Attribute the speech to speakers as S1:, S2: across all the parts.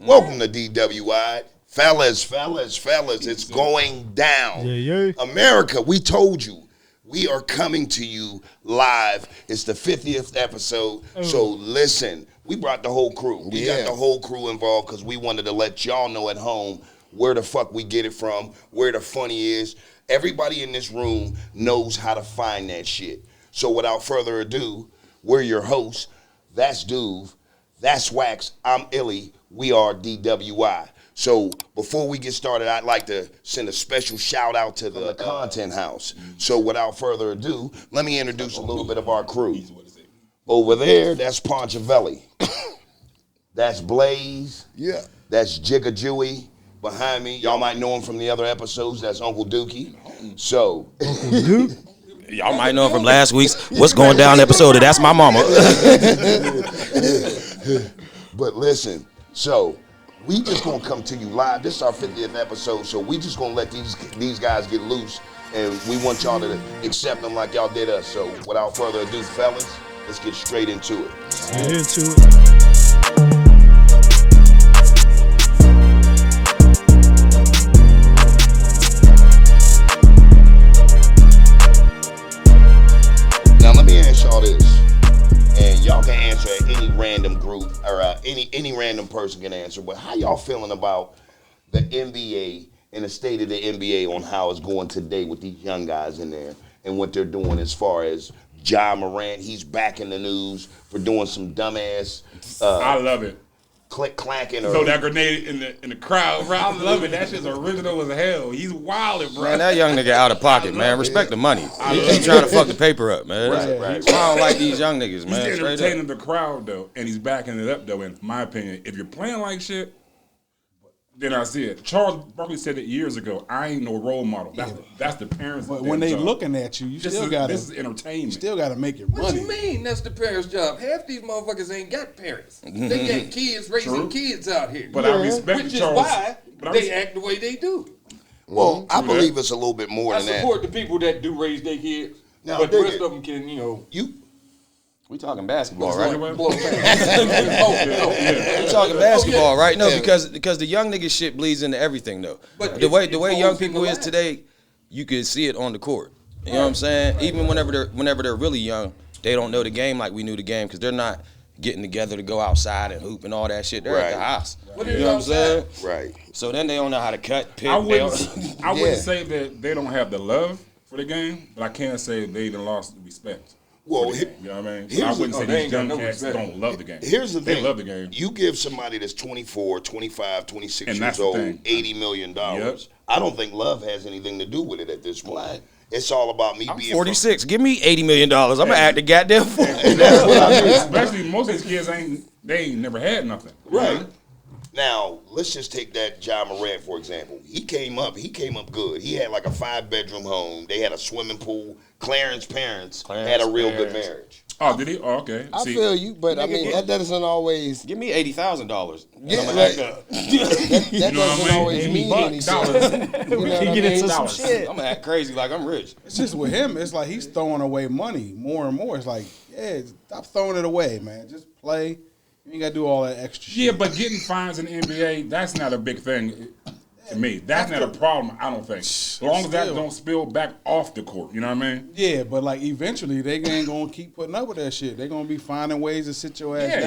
S1: Welcome to DWI. Fellas, it's going down.
S2: Yeah.
S1: America, we told you. We are coming to you live. It's the 50th episode. So listen, we brought the whole crew. We got the whole crew involved because we wanted to let y'all know at home where the fuck we get it from, where the funny is. Everybody in this room knows how to find that shit. So without further ado, we're your hosts. That's Duve. That's Wax. I'm Illy. We are DWI. So before we get started, I'd like to send a special shout out to the Content House. So without further ado, let me introduce a little bit of our crew. Over there, that's Ponchavelli. That's Blaze.
S3: Yeah.
S1: That's Jigga Jewy. Behind me, y'all might know him from the other episodes. That's Uncle Dookie. So,
S4: y'all might know him from last week's What's Going Down episode of That's My Mama.
S1: But listen, so we just gonna come to you live. This is our 50th episode, so we just gonna let these guys get loose, and we want y'all to accept them like y'all did us. So without further ado, fellas, let's get straight into it. Now let me ask y'all this, and y'all can answer at any random group or any random person can answer. But how y'all feeling about the NBA and the state of the NBA on how it's going today with these young guys in there and what they're doing as far as Ja Morant? He's back in the news for doing some dumbass.
S5: I love it.
S1: Clacking.
S5: Throw that grenade in the crowd, bro. I love it. That shit's original as hell. He's wildin', bro.
S4: Man, that young nigga out of pocket, man. Respect the money. He's trying to fuck the paper up, man.
S1: Right.
S4: I don't like these young niggas, man.
S5: He's entertaining the crowd, though, and he's backing it up, though, in my opinion. If you're playing like shit, then I see it. Charles Barkley said it years ago. I ain't no role model. That's the parents'
S3: But when they
S5: job.
S3: looking at you,
S5: This is entertainment.
S3: You still gotta make your
S6: What
S3: money.
S6: you mean that's the parents' job? Half these motherfuckers ain't got parents. They got kids raising kids out here.
S5: But I respect
S6: Which is
S5: Charles.
S6: why they act the way they do.
S1: Well, I believe it's a little bit more
S6: I
S1: than that.
S6: support the people that do raise their kids,
S1: Now,
S6: but the
S1: dig
S6: rest
S1: it.
S6: of them can,
S4: We talking basketball, right?
S6: blow it.
S4: We talking basketball, right? No, because the young nigga shit bleeds into everything, though.
S6: But
S4: the way
S6: it
S4: young
S6: falls in
S4: people
S6: the
S4: is
S6: line.
S4: today, you can see it on the court. You know what I'm saying? Even whenever they're really young, they don't know the game like we knew the game because they're not getting together to go outside and hoop and all that shit. They're at the house.
S6: What
S4: You
S6: is
S4: know what I'm saying?
S6: outside?
S1: Right.
S4: So then they don't know how to cut, pick.
S5: I
S4: they
S5: wouldn't
S4: don't-
S5: say that they don't have the love for the game, but I can say they done lost the respect.
S1: Well,
S5: You know what I mean?
S1: here's
S5: I wouldn't say
S6: they
S5: these
S6: ain't got
S5: young
S6: no
S5: cats
S6: respect.
S5: don't love the game.
S1: Here's the thing.
S5: They love the game.
S1: You give somebody that's 24, 25, 26
S5: And
S1: years
S5: that's the
S1: old
S5: thing.
S1: $80 million.
S5: Yep.
S1: I don't think love has anything to do with it at this point. It's all about me
S4: I'm
S1: being
S4: 46. Give me $80 million. I'm gonna act the goddamn fool.
S1: That's what I mean.
S5: Especially most of these kids ain't never had nothing.
S1: Right. Now, let's just take that Ja Morant, for example. He came up good. He had like a 5-bedroom home. They had a swimming pool. Clarence parents had a real good marriage.
S5: Oh, did he? Oh, okay.
S2: I feel you, but I mean that doesn't always.
S4: Give me $80,000.
S2: Yeah,
S4: I'm gonna
S2: like,
S4: act up.
S2: that
S5: You know what I
S2: doesn't
S5: mean?
S2: always mean anything.
S5: Dollars.
S2: You know what I
S6: get
S2: mean?
S6: into
S5: some
S6: shit.
S4: I'm gonna act crazy like I'm rich.
S3: It's just with him, it's like he's throwing away money more and more. It's like, stop throwing it away, man. Just play. You ain't gotta do all that extra shit.
S5: Yeah, but getting fines in the NBA, that's not a big thing to me. That's not a problem, I don't think. As long as that don't spill back off the court, you know what I mean?
S3: Yeah, but like eventually they ain't gonna keep putting up with that shit. They're gonna be finding ways to sit your ass down.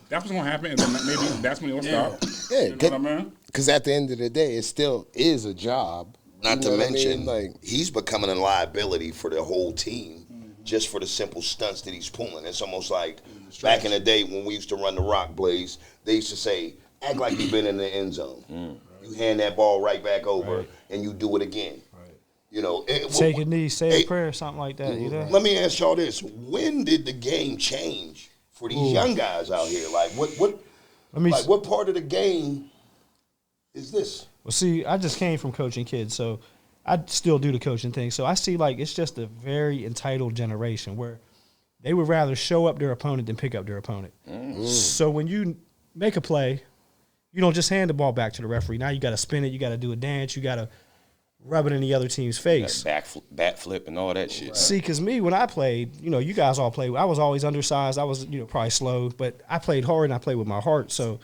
S5: That's what's gonna happen, and then maybe that's when he'll stop.
S2: Yeah,
S5: You know what I mean?
S2: because at the end of the day, it still is a job.
S1: Not
S2: You
S1: to
S2: know what I
S1: mention,
S2: mean? Like,
S1: he's becoming a liability for the whole team just for the simple stunts that he's pulling. It's almost like back in the day when we used to run the Rock Blaze, they used to say, act like you've been in the end zone. You hand that ball right back over, and you do it again. You know,
S7: Take a knee, say a prayer, something like that. You know?
S1: Let me ask y'all this: when did the game change for these young guys out here? Like, what part of the game is this?
S7: Well, see, I just came from coaching kids, so I still do the coaching thing. So I see like it's just a very entitled generation where they would rather show up their opponent than pick up their opponent. So when you make a play, you don't just hand the ball back to the referee. Now you got to spin it, you got to do a dance, you got to rub it in the other team's face.
S4: Bat flip and all that shit.
S7: Right. See, because me, when I played, you guys all played. I was always undersized. I was, probably slow, but I played hard and I played with my heart. So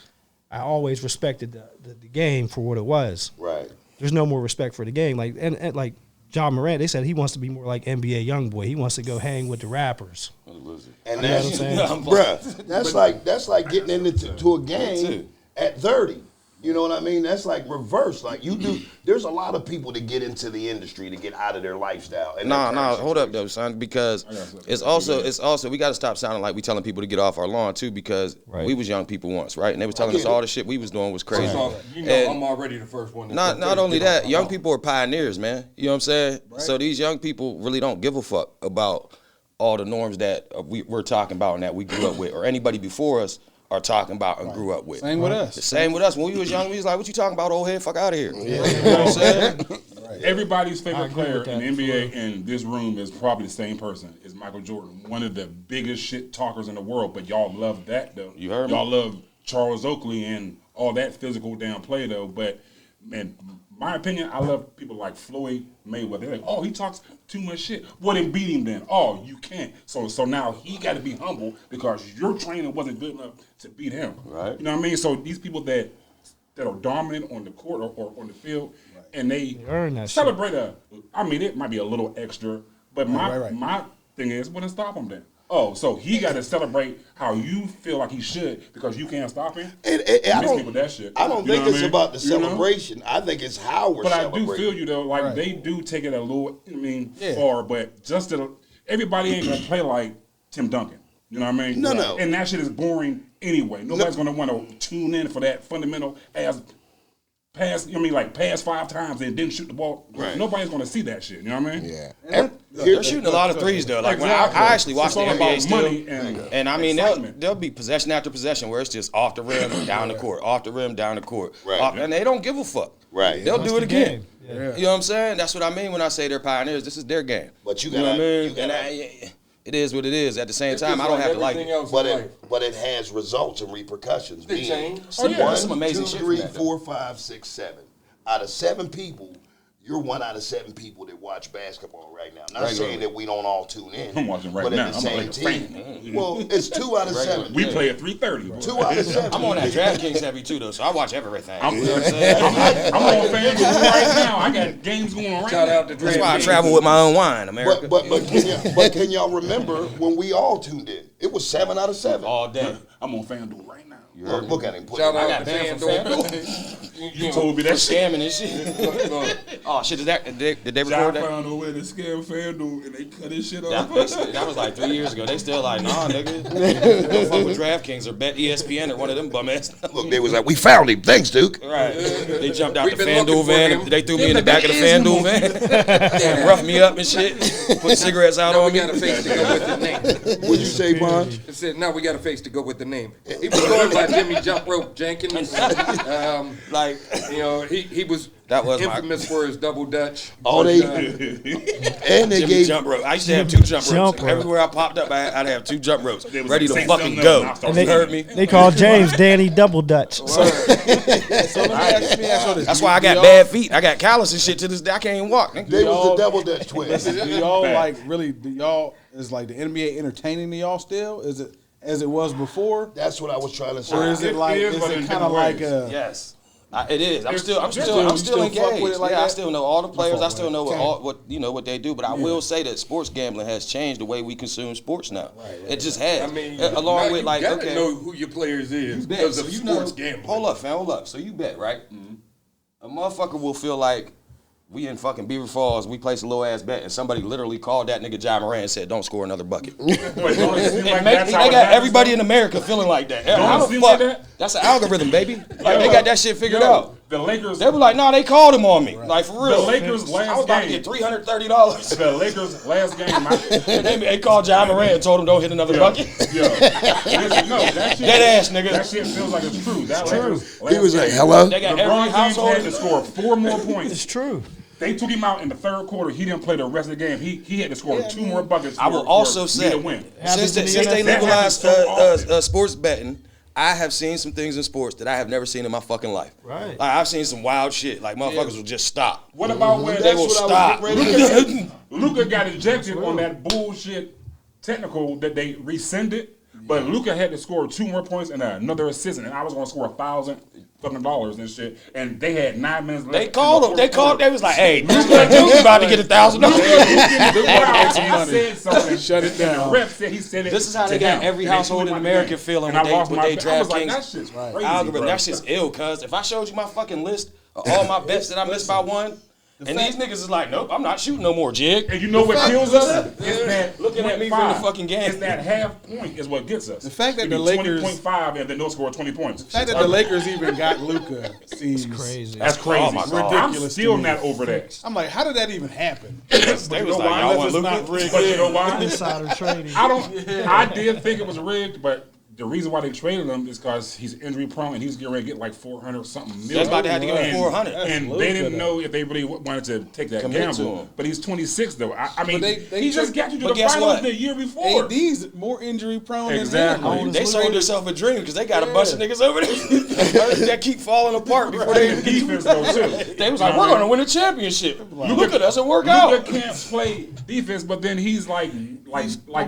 S7: I always respected the game for what it was.
S1: Right.
S7: There's no more respect for the game. Like and like John Morant, they said he wants to be more like NBA YoungBoy. He wants to go hang with the rappers.
S1: And
S7: You know what I'm saying?
S1: bruh, that's like getting into a game at 30. You know what I mean? That's like reverse. Like you do. There's a lot of people that get into the industry to get out of their lifestyle. And
S4: Hold up though, son, because it's also we got to stop sounding like we telling people to get off our lawn too, because we was young people once, right? And they was telling us all the shit we was doing was crazy.
S6: You know, I'm already the first one.
S4: Not only that, young people are pioneers, man. You know what I'm saying? Right. So these young people really don't give a fuck about all the norms that we're talking about and that we grew up with, or anybody before us are talking about and grew up with.
S3: Same with us.
S4: The same with us. When we was young, we was like, what you talking about, old head? Fuck out of here. Yeah. You know what I'm saying?
S5: Everybody's favorite player in the NBA in this room is probably the same person. Is Michael Jordan, one of the biggest shit talkers in the world. But y'all love that though.
S4: You heard me?
S5: Y'all love Charles Oakley and all that physical down play though. But man, my opinion, I love people like Floyd Mayweather. They're like, oh, he talks too much shit. Well, then beat him then. Oh, you can't. So now he got to be humble because your training wasn't good enough to beat him.
S4: Right.
S5: You know what I mean? So these people that are dominant on the court or on the field, and they
S7: earn that
S5: celebrate it might be a little extra, but my thing is, well, then stop him then. Oh, so he got to celebrate how you feel like he should because you can't stop him?
S1: And I don't think it's about the celebration. I think it's how we're celebrating.
S5: But I do feel you, though. Like, they do take it a little, far. But just everybody ain't going to play like Tim Duncan. You know what I mean?
S1: No.
S5: And that shit is boring anyway. Nobody's going to want to tune in for that fundamental pass 5 times and didn't shoot the ball.
S1: Right.
S5: Nobody's going to see that shit. You know what I mean?
S2: Yeah.
S4: They're shooting a lot of threes though. Like when I actually watch the NBA still, and I mean they'll be possession after possession where it's just off the rim, down the court, off the rim, down the court, and they don't give a fuck.
S1: Right.
S4: They'll do it again. Yeah. You know what I'm saying? That's what I mean when I say they're pioneers. This is their game.
S1: But you
S4: know what I mean?
S1: And
S4: it is what it is. At the same time, I don't have to like it.
S1: But it has results and repercussions.
S6: They change.
S4: That's some amazing
S1: 2,
S4: shit.
S1: 3, 4, 5, 6, 7. Out of 7 people, you're 1 out of 7 people that watch basketball right now. Not saying that we don't all tune in.
S5: I'm watching right
S1: but
S5: now.
S1: At the same team. Well, it's 2 out of 7.
S5: We play at 3:30.
S1: 2 out of 7.
S4: I'm on that DraftKings heavy too, though, so I watch everything.
S5: I'm on FanDuel right now. I got games going on right now.
S6: Shout out to DraftKings.
S4: That's why I travel with my own wine, America.
S1: But can y'all remember when we all tuned in? It was 7 out of 7.
S4: All day.
S5: I'm on FanDuel right now.
S1: Look at him.
S6: Shout
S4: I
S6: out
S4: got
S6: to
S4: banned from
S6: FanDuel.
S5: You told me that shit.
S4: Scamming and shit. Oh shit! Did they record that?
S5: found a way to scam FanDuel and they cut his shit off.
S4: That was like 3 years ago. They still like, nah, nigga. Don't fuck with DraftKings or bet ESPN or one of them bum ass.
S1: Look, they was like, we found him. Thanks, Duke.
S4: Right. They jumped out the FanDuel van. They threw me in the back of the FanDuel van. Roughed me up and shit. Put cigarettes out on me.
S6: Now we got a face to go with the name.
S1: What'd you say, Bonge?
S6: I said, now we got a face to go with the name. He was going by Jimmy Jump Rope Jenkins. He was infamous for his double dutch.
S1: Oh, and they gave
S4: jump rope. I used to have 2 jump ropes. Everywhere I popped up, I'd have 2 jump ropes ready to fucking go. You heard me?
S7: They called James Danny Double Dutch.
S3: So let me ask you this.
S4: That's why I got bad feet. I got callus and shit to this day. I can't even walk.
S1: They was the double Dutch twins.
S3: Do y'all is like the NBA entertaining to y'all still? Is it as it was before?
S1: That's what I was trying to say.
S3: Or is it kind of like a?
S4: Yes. It is. I'm still engaged. With it like I still know all the players. I still know what they do. But I will say that sports gambling has changed the way we consume sports now. Right, it just has.
S6: I mean,
S4: along with like,
S6: okay, know who your players is because of sports gambling.
S4: Hold up, fam. Hold up. So you bet, right? Mm-hmm. A motherfucker will feel like we in fucking Beaver Falls, we placed a low ass bet, and somebody literally called that nigga John Moran and said, "Don't score another bucket." They got everybody in America feeling like that. How the fuck? That's an algorithm, baby. Like they got that shit figured out.
S5: The Lakers.
S4: They were like, "Nah, they called him on me, like for real."
S5: The Lakers last game.
S4: I was about to get $330.
S5: The Lakers last game.
S4: They called John Moran and told him don't hit another bucket.
S5: That shit.
S4: Dead ass, nigga.
S5: That shit feels like it's true. That Lakers.
S1: He was like, "Hello."
S4: They got
S5: LeBron
S4: every household
S5: had to score 4 more points.
S7: It's true.
S5: They took him out in the 3rd quarter. He didn't play the rest of the game. He had to score 2 more buckets.
S4: I will also say, since they legalized sports betting, I have seen some things in sports that I have never seen in my fucking life.
S7: Right.
S4: Like I've seen some wild shit. Like motherfuckers will just stop.
S5: What about when
S4: they will stop?
S5: Luka got ejected on that bullshit technical that they rescinded. But Luka had to score 2 more points and another assist, and I was going to score $1,000 and shit. And they had 9 minutes left.
S4: They called him. They was like, "Hey, Duke about to get $1,000."
S5: I said something.
S3: Shut it down.
S5: And the ref said he said it.
S4: This is how they
S5: to
S4: got
S5: him.
S4: every
S5: And they
S4: household in
S5: won the
S4: America
S5: game.
S4: feeling
S5: And
S4: when
S5: I lost
S4: they
S5: my- I
S4: draft
S5: was like,
S4: kings.
S5: that shit's crazy,
S4: Algorithm,
S5: bro.
S4: that shit's ill. Cuz if I showed you my fucking list of all my bets that I missed by one, and these niggas is like, "Nope, I'm not shooting no more, jig."
S5: And you know what kills us? It's that
S4: Looking at me from the fucking game.
S5: It's that half point is what gets us.
S3: The fact that
S5: It be
S3: the Lakers-
S5: 20.5 and then they'll score 20 points.
S3: The fact that the Lakers even got Luka seems
S7: Crazy.
S5: That's crazy.
S4: Oh my God.
S5: I'm
S3: Ridiculous
S5: still
S3: to me.
S5: not over that.
S3: I'm like, how did that even happen?
S4: They was like, "Y'all want Luka?"
S5: But you know why?
S7: Insider trading.
S5: I did think it was rigged, but the reason why they traded him is because he's injury prone and he's getting ready to get like 400 something million.
S4: That's about to have to give him
S5: And-
S4: 400.
S5: And they didn't know if they really wanted to take that
S4: Commit to
S5: gamble.
S4: him.
S5: But he's 26 though. I mean,
S3: But they
S5: he just got you to
S4: but
S5: the
S4: guess
S5: finals
S4: what?
S5: the year before.
S3: AD's more injury prone
S5: Exactly.
S3: than him.
S4: They sold themselves a dream because they got a bunch of niggas over there that keep falling apart before they.
S5: And defense though too.
S4: They was like, "We're gonna win a championship." Luka doesn't work out.
S5: Luka can't play defense, but then he's like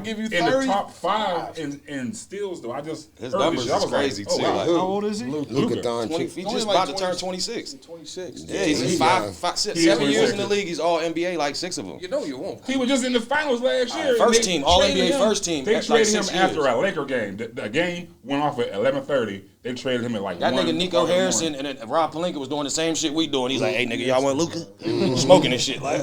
S3: give you
S5: in the
S3: 30.
S5: top 5 in steals though. I just
S4: His
S5: heard
S4: numbers
S5: this shit. I
S4: is
S5: was like,
S4: crazy
S5: oh,
S4: too.
S5: wow.
S4: Like,
S7: How old is he?
S2: Luka Doncic.
S4: He
S3: Only
S4: just
S3: like
S4: about to turn
S3: 26.
S4: 26.
S3: 26.
S4: Yeah, he's
S2: young.
S4: 7 years in the league. He's all NBA, like 6 of them.
S6: You know you won't.
S5: He was just in the finals last year.
S4: First
S5: They
S4: team, all
S5: traded
S4: NBA
S5: him.
S4: first team.
S5: They
S4: That's like
S5: traded him
S4: 6
S5: after
S4: years.
S5: a Laker game. The game went off at 11:30. They traded him at like
S4: That
S5: 1
S4: nigga Nico
S5: o'clock in the
S4: Harrison
S5: morning.
S4: and then Rob Pelinka was doing the same shit we doing. He's like, "Hey nigga, y'all want Luka?" Smoking and shit. Like,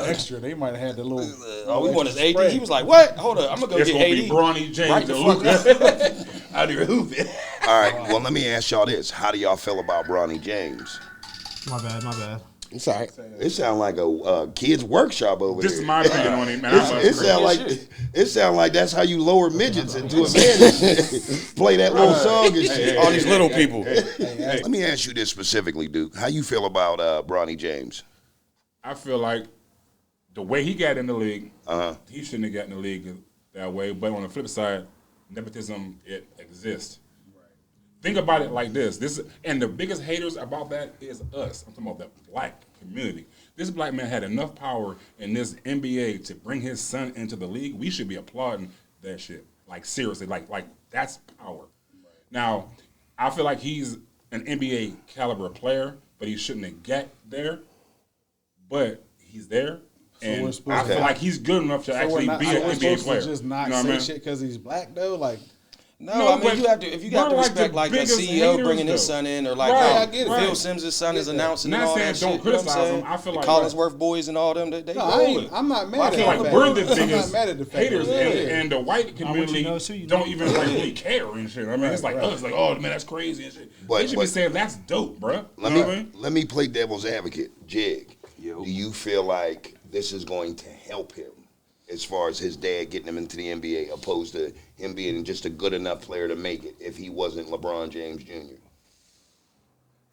S3: Extra. They might have had the little.
S4: all we want is AD. He was like, "What? Hold up, I'm gonna go
S5: It's
S4: get
S5: gonna
S4: AD."
S5: be Bronny James
S4: Right the
S5: and
S4: fuck
S5: Luka.
S4: out here hooping.
S1: All right. Well, let me ask y'all this: how do y'all feel about Bronny James?
S7: My bad.
S2: It's all right.
S1: It sounds like a kids workshop over
S5: This
S1: there.
S5: is my opinion on him, man.
S1: It sound like that's how you lower midgets into a man. Play that little song and shit.
S4: All these little people.
S1: Let me ask you this specifically, Duke. How you feel about Bronny James?
S5: I feel like the way he got in the league,
S1: Uh-huh.
S5: he shouldn't have gotten in the league that way. But on the flip side, nepotism, it exists. Think about it like this. And the biggest haters about that is us. I'm talking about the black community. This black man had enough power in this NBA to bring his son into the league. We should be applauding that shit. Like seriously, like that's power. Now, I feel like he's an NBA caliber player, but he shouldn't have got there. But he's there. And
S3: we're supposed
S5: I feel
S3: to-
S5: like he's good enough to actually be an NBA player.
S3: Just not
S5: You know what
S3: say
S5: I mean?
S3: shit because he's black though. Like,
S4: No,
S5: No,
S4: I mean
S5: but
S4: you have to if you got to
S5: we're like
S4: respect
S5: the
S4: like a
S5: biggest
S4: CEO
S5: haters,
S4: bringing his
S5: though.
S4: son in or like
S5: Right,
S3: I get it.
S4: Phil
S3: Right.
S4: Sims' son is announcing
S5: Not
S4: and all
S5: saying
S4: that
S5: don't
S4: shit. You know what I'm
S5: criticize
S4: saying?
S5: him. I feel
S4: the
S5: like-
S4: Collinsworth boys and all them, they
S3: no,
S4: rolling.
S3: I'm not
S5: I
S3: mad
S5: feel
S3: at
S5: like
S3: that.
S5: we're the
S3: I'm not
S5: biggest
S3: mad at the fact
S5: haters,
S3: that-
S5: and the white community
S7: know too, you
S5: don't
S7: know.
S5: even like really care and shit. I mean, it's like us, like, oh man, that's crazy and shit.
S1: But-
S5: They should be
S1: but-
S5: saying that's dope, bruh.
S1: Let
S5: You know what I mean?
S1: me play devil's advocate. Jig, do you feel like this is going to help him as far as his dad getting him into the NBA, opposed to him being just a good enough player to make it if he wasn't LeBron James Jr.?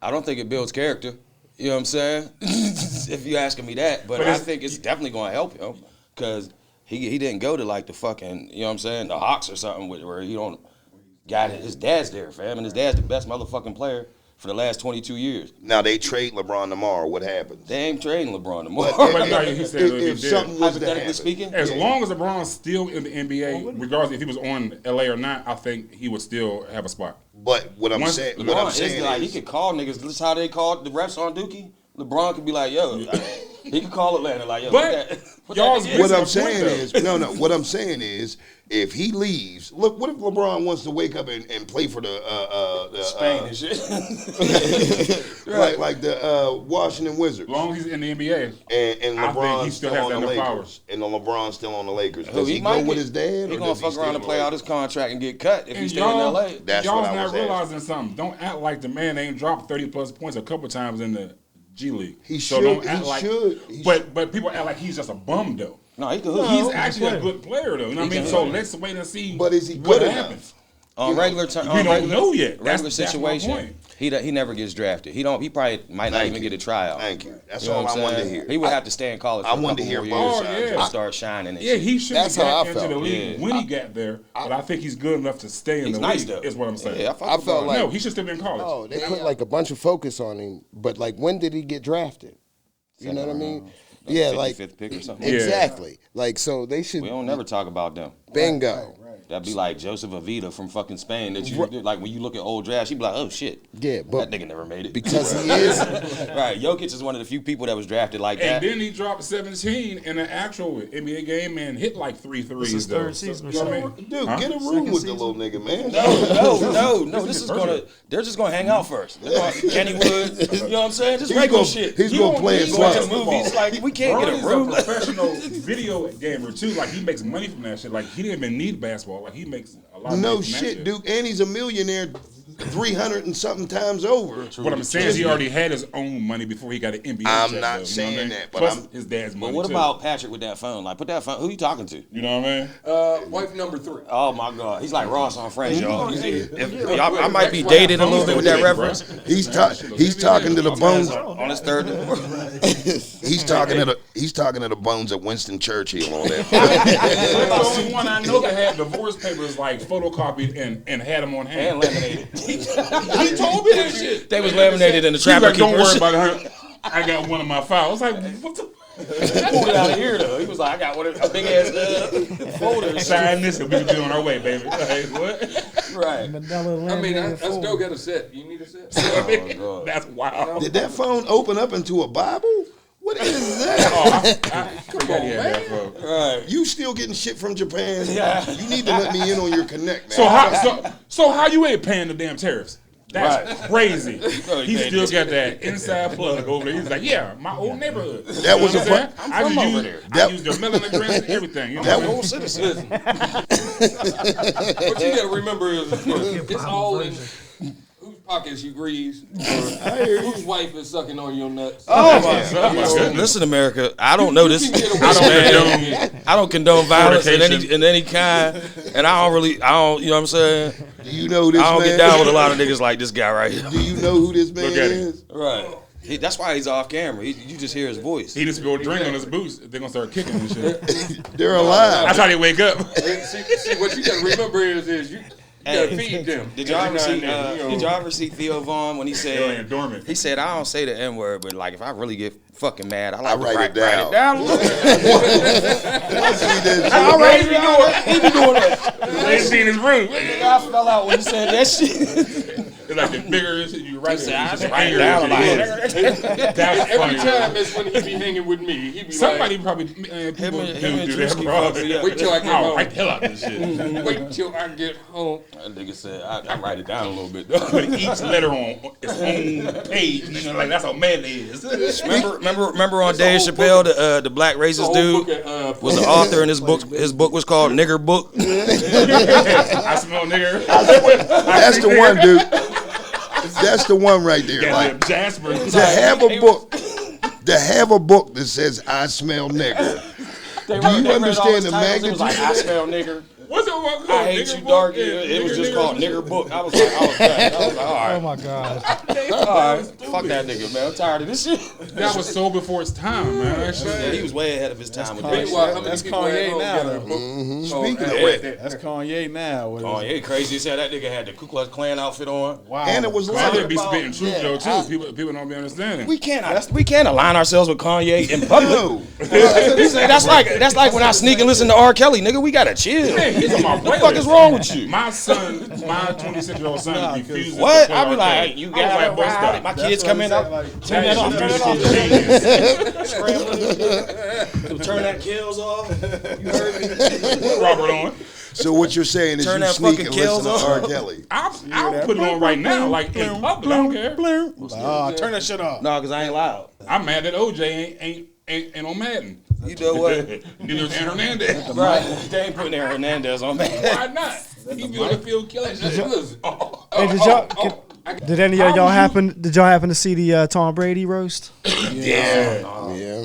S4: I don't think it builds character. You know what I'm saying? If you asking me that, but I think it's definitely going to help him because he didn't go to like the fucking, you know what I'm saying, the Hawks or something where he don't got it. His dad's there, fam, and his dad's the best motherfucking player for the last 22 years.
S1: Now they trade LeBron tomorrow. What happens?
S4: They ain't trading LeBron tomorrow.
S5: But no, he said
S1: If
S5: he
S1: something
S5: did.
S1: was to
S4: Hypothetically
S1: happen,
S4: speaking,
S5: As long as LeBron's still in the NBA, regardless if he was on LA or not, I think he would still have a spot.
S1: but what I'm
S5: Once
S1: saying,
S4: LeBron is like, he could call niggas. This is how they called the refs on Dookie. LeBron could be like, yo, he could call Atlanta like, yo,
S5: But y'all's
S1: what I'm
S5: That's my point,
S1: saying
S5: though.
S1: is, what I'm saying is, if he leaves, look, what if LeBron wants to wake up and play for the
S4: Spain and shit.
S1: like the Washington Wizards,
S5: As long as he's in the NBA,
S1: and
S5: I think
S1: LeBron's
S5: he still
S1: still
S5: has
S1: on the
S5: that enough
S1: Lakers, and LeBron's still on the Lakers.
S4: Who,
S1: Does he
S4: might
S1: go with
S4: get-
S1: his dad?
S4: He
S1: or
S4: gonna
S1: does
S4: fuck
S1: stay
S4: around
S1: in
S4: and
S1: the
S4: play out
S1: Lakers?
S4: his contract and get cut if he
S5: and
S4: stay in LA.
S1: That's
S5: y'all
S1: what I
S5: not
S1: was
S5: realizing something. Don't act like the man ain't dropped 30+ points a couple times in the G League.
S1: He
S5: so
S1: should.
S5: Don't act
S1: He
S5: like,
S1: should. He
S5: But people act like he's just a bum though.
S4: No, he could hoop.
S5: He's actually a good player though. You know what I mean?
S4: can
S5: So
S4: hoop.
S5: let's wait and see.
S1: But is he
S5: what
S1: good
S5: happens?
S4: On regular terms,
S5: We don't know yet.
S4: Regular
S5: That's my
S4: situation,
S5: point.
S4: he never gets drafted. He probably might not
S1: Thank
S4: even
S1: you.
S4: get a tryout.
S1: Thank you. That's
S4: You know
S1: all
S4: what
S1: I
S4: I'm
S1: wanted to
S4: saying?
S1: hear.
S4: He would have to stay in college for
S1: I
S4: a
S1: wanted to
S4: couple
S1: hear
S4: more
S1: both
S4: years
S1: sides.
S4: to start shining and
S5: Yeah,
S4: shit.
S5: he should
S2: That's
S5: have
S2: how I
S5: got into
S2: felt.
S5: the league
S4: Yeah.
S5: when he got there, but I think he's good enough to stay in
S4: He's
S5: the
S4: nice
S5: league.
S4: though.
S5: Is what I'm saying.
S4: Yeah, I fuck
S2: I
S4: with
S2: felt
S4: Bron.
S2: like-
S5: No, he should still be in college.
S2: Oh, they put like a bunch of focus on him, but like when did he get drafted? You know what I mean? Yeah, like
S4: 55th pick or something.
S5: Yeah.
S2: exactly. Like so they should
S4: We don't never talk about them.
S2: bingo.
S3: Right.
S4: That'd be like Joseph Avila from fucking Spain. That you like when you look at old drafts, you'd be like, oh shit.
S2: Yeah, but
S4: that nigga never made it.
S2: because he is.
S4: Right, Jokic is one of the few people that was drafted like
S5: And
S4: that.
S5: then he dropped 17 in an actual NBA game and hit like 3 threes.
S7: This is third season or something.
S1: Dude, get a room with the little nigga, man.
S4: No. This is gonna. They're just gonna hang out first. Kennywood, you know what I'm saying? Just regular shit.
S1: He's gonna play his
S4: Watch
S1: club.
S4: movies like we can't get a
S5: He's
S4: room.
S5: a professional video gamer too. Like he makes money from that shit. Like he didn't even need basketball. Like he makes a lot of
S1: No
S5: money from that
S1: shit, Duke. And he's a millionaire 300 and something times over.
S5: What I'm saying is he already had his own money before he got an NBA
S1: I'm
S5: check,
S1: not
S5: though,
S1: saying
S5: you know what I mean?
S1: that, but
S5: Plus
S1: I'm-
S5: his dad's money
S4: But what
S5: too.
S4: about Patrick with that phone? Like, put that phone. Who you talking to?
S5: You know what I mean?
S6: Wife number 3.
S4: Oh my God, he's like Ross on Friends, y'all. I might be dated a little bit with that reference.
S1: He's talking to the bones.
S4: On his third.
S1: He's talking to the bones of Winston Churchill on that.
S5: That's the only one I know that had divorce papers like photocopied and had them on hand.
S4: And laminated.
S5: He told me that shit.
S4: They was laminated in the
S5: He's
S4: trapper
S5: like, don't
S4: keeper.
S5: worry about it, honey. I got one of my files. I was like, what the?
S4: Pulled it out of here though. He was like, I got one of a big ass folder.
S5: Sign this and we can be on our way, baby. Like, what?
S4: Right.
S6: I mean, I still got a set. You need a set?
S4: Oh,
S5: That's wild.
S1: Did that phone open up into a Bible? What is that?
S5: I forgot he had that phone.
S4: Right.
S1: You still getting shit from Japan?
S4: Yeah.
S1: You need to let me in on your connect, man.
S5: So how you ain't paying the damn tariffs? That's
S4: Right.
S5: crazy.
S4: No,
S5: He still got that inside plug over there. He's like, yeah, my old neighborhood.
S1: That was
S5: You know what
S1: a
S5: I'm saying?
S4: I'm from over there.
S5: I used their mailing address and everything. You know
S1: That
S5: what I mean?
S4: Old citizen.
S6: What you got to remember is it's all in whose pockets you grease, whose wife is sucking on your nuts.
S4: Oh my Listen, America, I don't know this. I don't condone violence in any kind, and I don't. You know what I'm saying?
S1: Do you know who this
S4: I don't
S1: man
S4: get down with a lot of niggas like this guy right here.
S1: Do you know who this man
S5: Look at him.
S1: is?
S4: Right. That's why he's off camera. You just hear his voice.
S5: He needs to go drink on his boots. They're gonna start kicking and shit.
S1: They're alive.
S5: That's how they wake up.
S6: See, what you got to remember is you gotta feed them.
S4: Did y'all ever see Theo Vaughn when he
S5: They're laying
S4: said
S5: dormant.
S4: he said I don't say the N word, but like if I really get fucking mad, I like
S1: I
S4: to
S1: write it down.
S4: Write it down a little bit.
S1: See
S4: All right, he be doing that.
S5: They ain't seen his room.
S4: I fell out when he said that shit.
S5: It's like the bigger shit you write it.
S4: I
S5: It's
S4: just
S5: just
S4: write it
S5: angrier
S4: down
S5: than
S4: a
S5: it is.
S4: lot.
S5: That's
S6: Every
S5: funny.
S6: time it's when he be hanging with me, he be
S5: Somebody
S6: like,
S5: probably people
S4: Him and
S5: do that,
S4: Drewski
S5: bro.
S4: fucks, yeah.
S6: wait till I get
S5: I'll
S6: home.
S5: write the hell out of this shit.
S6: Wait till I get home.
S4: That nigga said I write it down a little bit.
S5: Put each letter on its own page. You know, like that's how man it is.
S4: Remember on Dave Chappelle, the black racist dude was the author, and his book was called Nigger Book.
S5: I smell nigger.
S1: That's the one, dude. That's the one right there.
S5: Yeah,
S1: Like
S5: Jasper.
S1: to have a book that says "I smell nigger." Do you understand the
S4: It
S1: magnitude?
S4: was like I smell nigger.
S5: What's it called?
S4: I hate you, dark. It was just called Nigger Book. I was like, all right.
S7: Oh my God.
S4: All right, fuck that nigga, man. I'm tired of this shit.
S5: That was so before its time, man. That shit.
S4: Yeah, he was way ahead of his time with that shit.
S6: Meanwhile, how many
S3: That's
S6: people
S3: Kanye
S6: at home
S3: now,
S6: got a
S3: though.
S6: book?
S1: Speaking of
S6: that,
S3: That's Kanye now. What is
S4: Oh,
S3: it?
S4: yeah, crazy as hell. That nigga had the Ku Klux Klan outfit on.
S3: Wow.
S1: And it was
S5: Kanye
S1: live.
S5: be spitting truth though too. People don't be understanding.
S4: We can't align ourselves with Kanye in public.
S1: No.
S4: That's like when I sneak and listen to R. Kelly, nigga. We gotta chill.
S5: Hey, he's on my
S4: What the fuck is wrong with you?
S5: My 26-year-old son refused to
S4: What?
S5: play
S4: I be
S5: R.
S4: like,
S5: Kelly.
S4: you
S5: I was
S4: got
S5: like,
S4: it
S5: boy,
S4: right.
S5: stop.
S4: My kids come in, turn that off, turn that off.
S5: Genius.
S4: Turn that kills off. You heard me?
S5: Robert on.
S1: So what you're saying is
S4: Turn
S1: you
S4: that
S1: sneak
S4: fucking
S1: and
S4: kills
S1: listen to
S4: off.
S1: R. Kelly.
S5: I'll put it on right now, like in public. I don't care.
S3: Oh, turn that shit off.
S4: No, because I ain't loud.
S5: I'm mad that OJ ain't on Madden.
S4: You know what?
S5: Neither is Aaron Hernandez.
S4: Right. They ain't putting Aaron Hernandez on me.
S5: Why not? He be on the field killing shit.
S7: Hey, did any of y'all happen? Did y'all happen to see the Tom Brady roast?
S1: Yeah.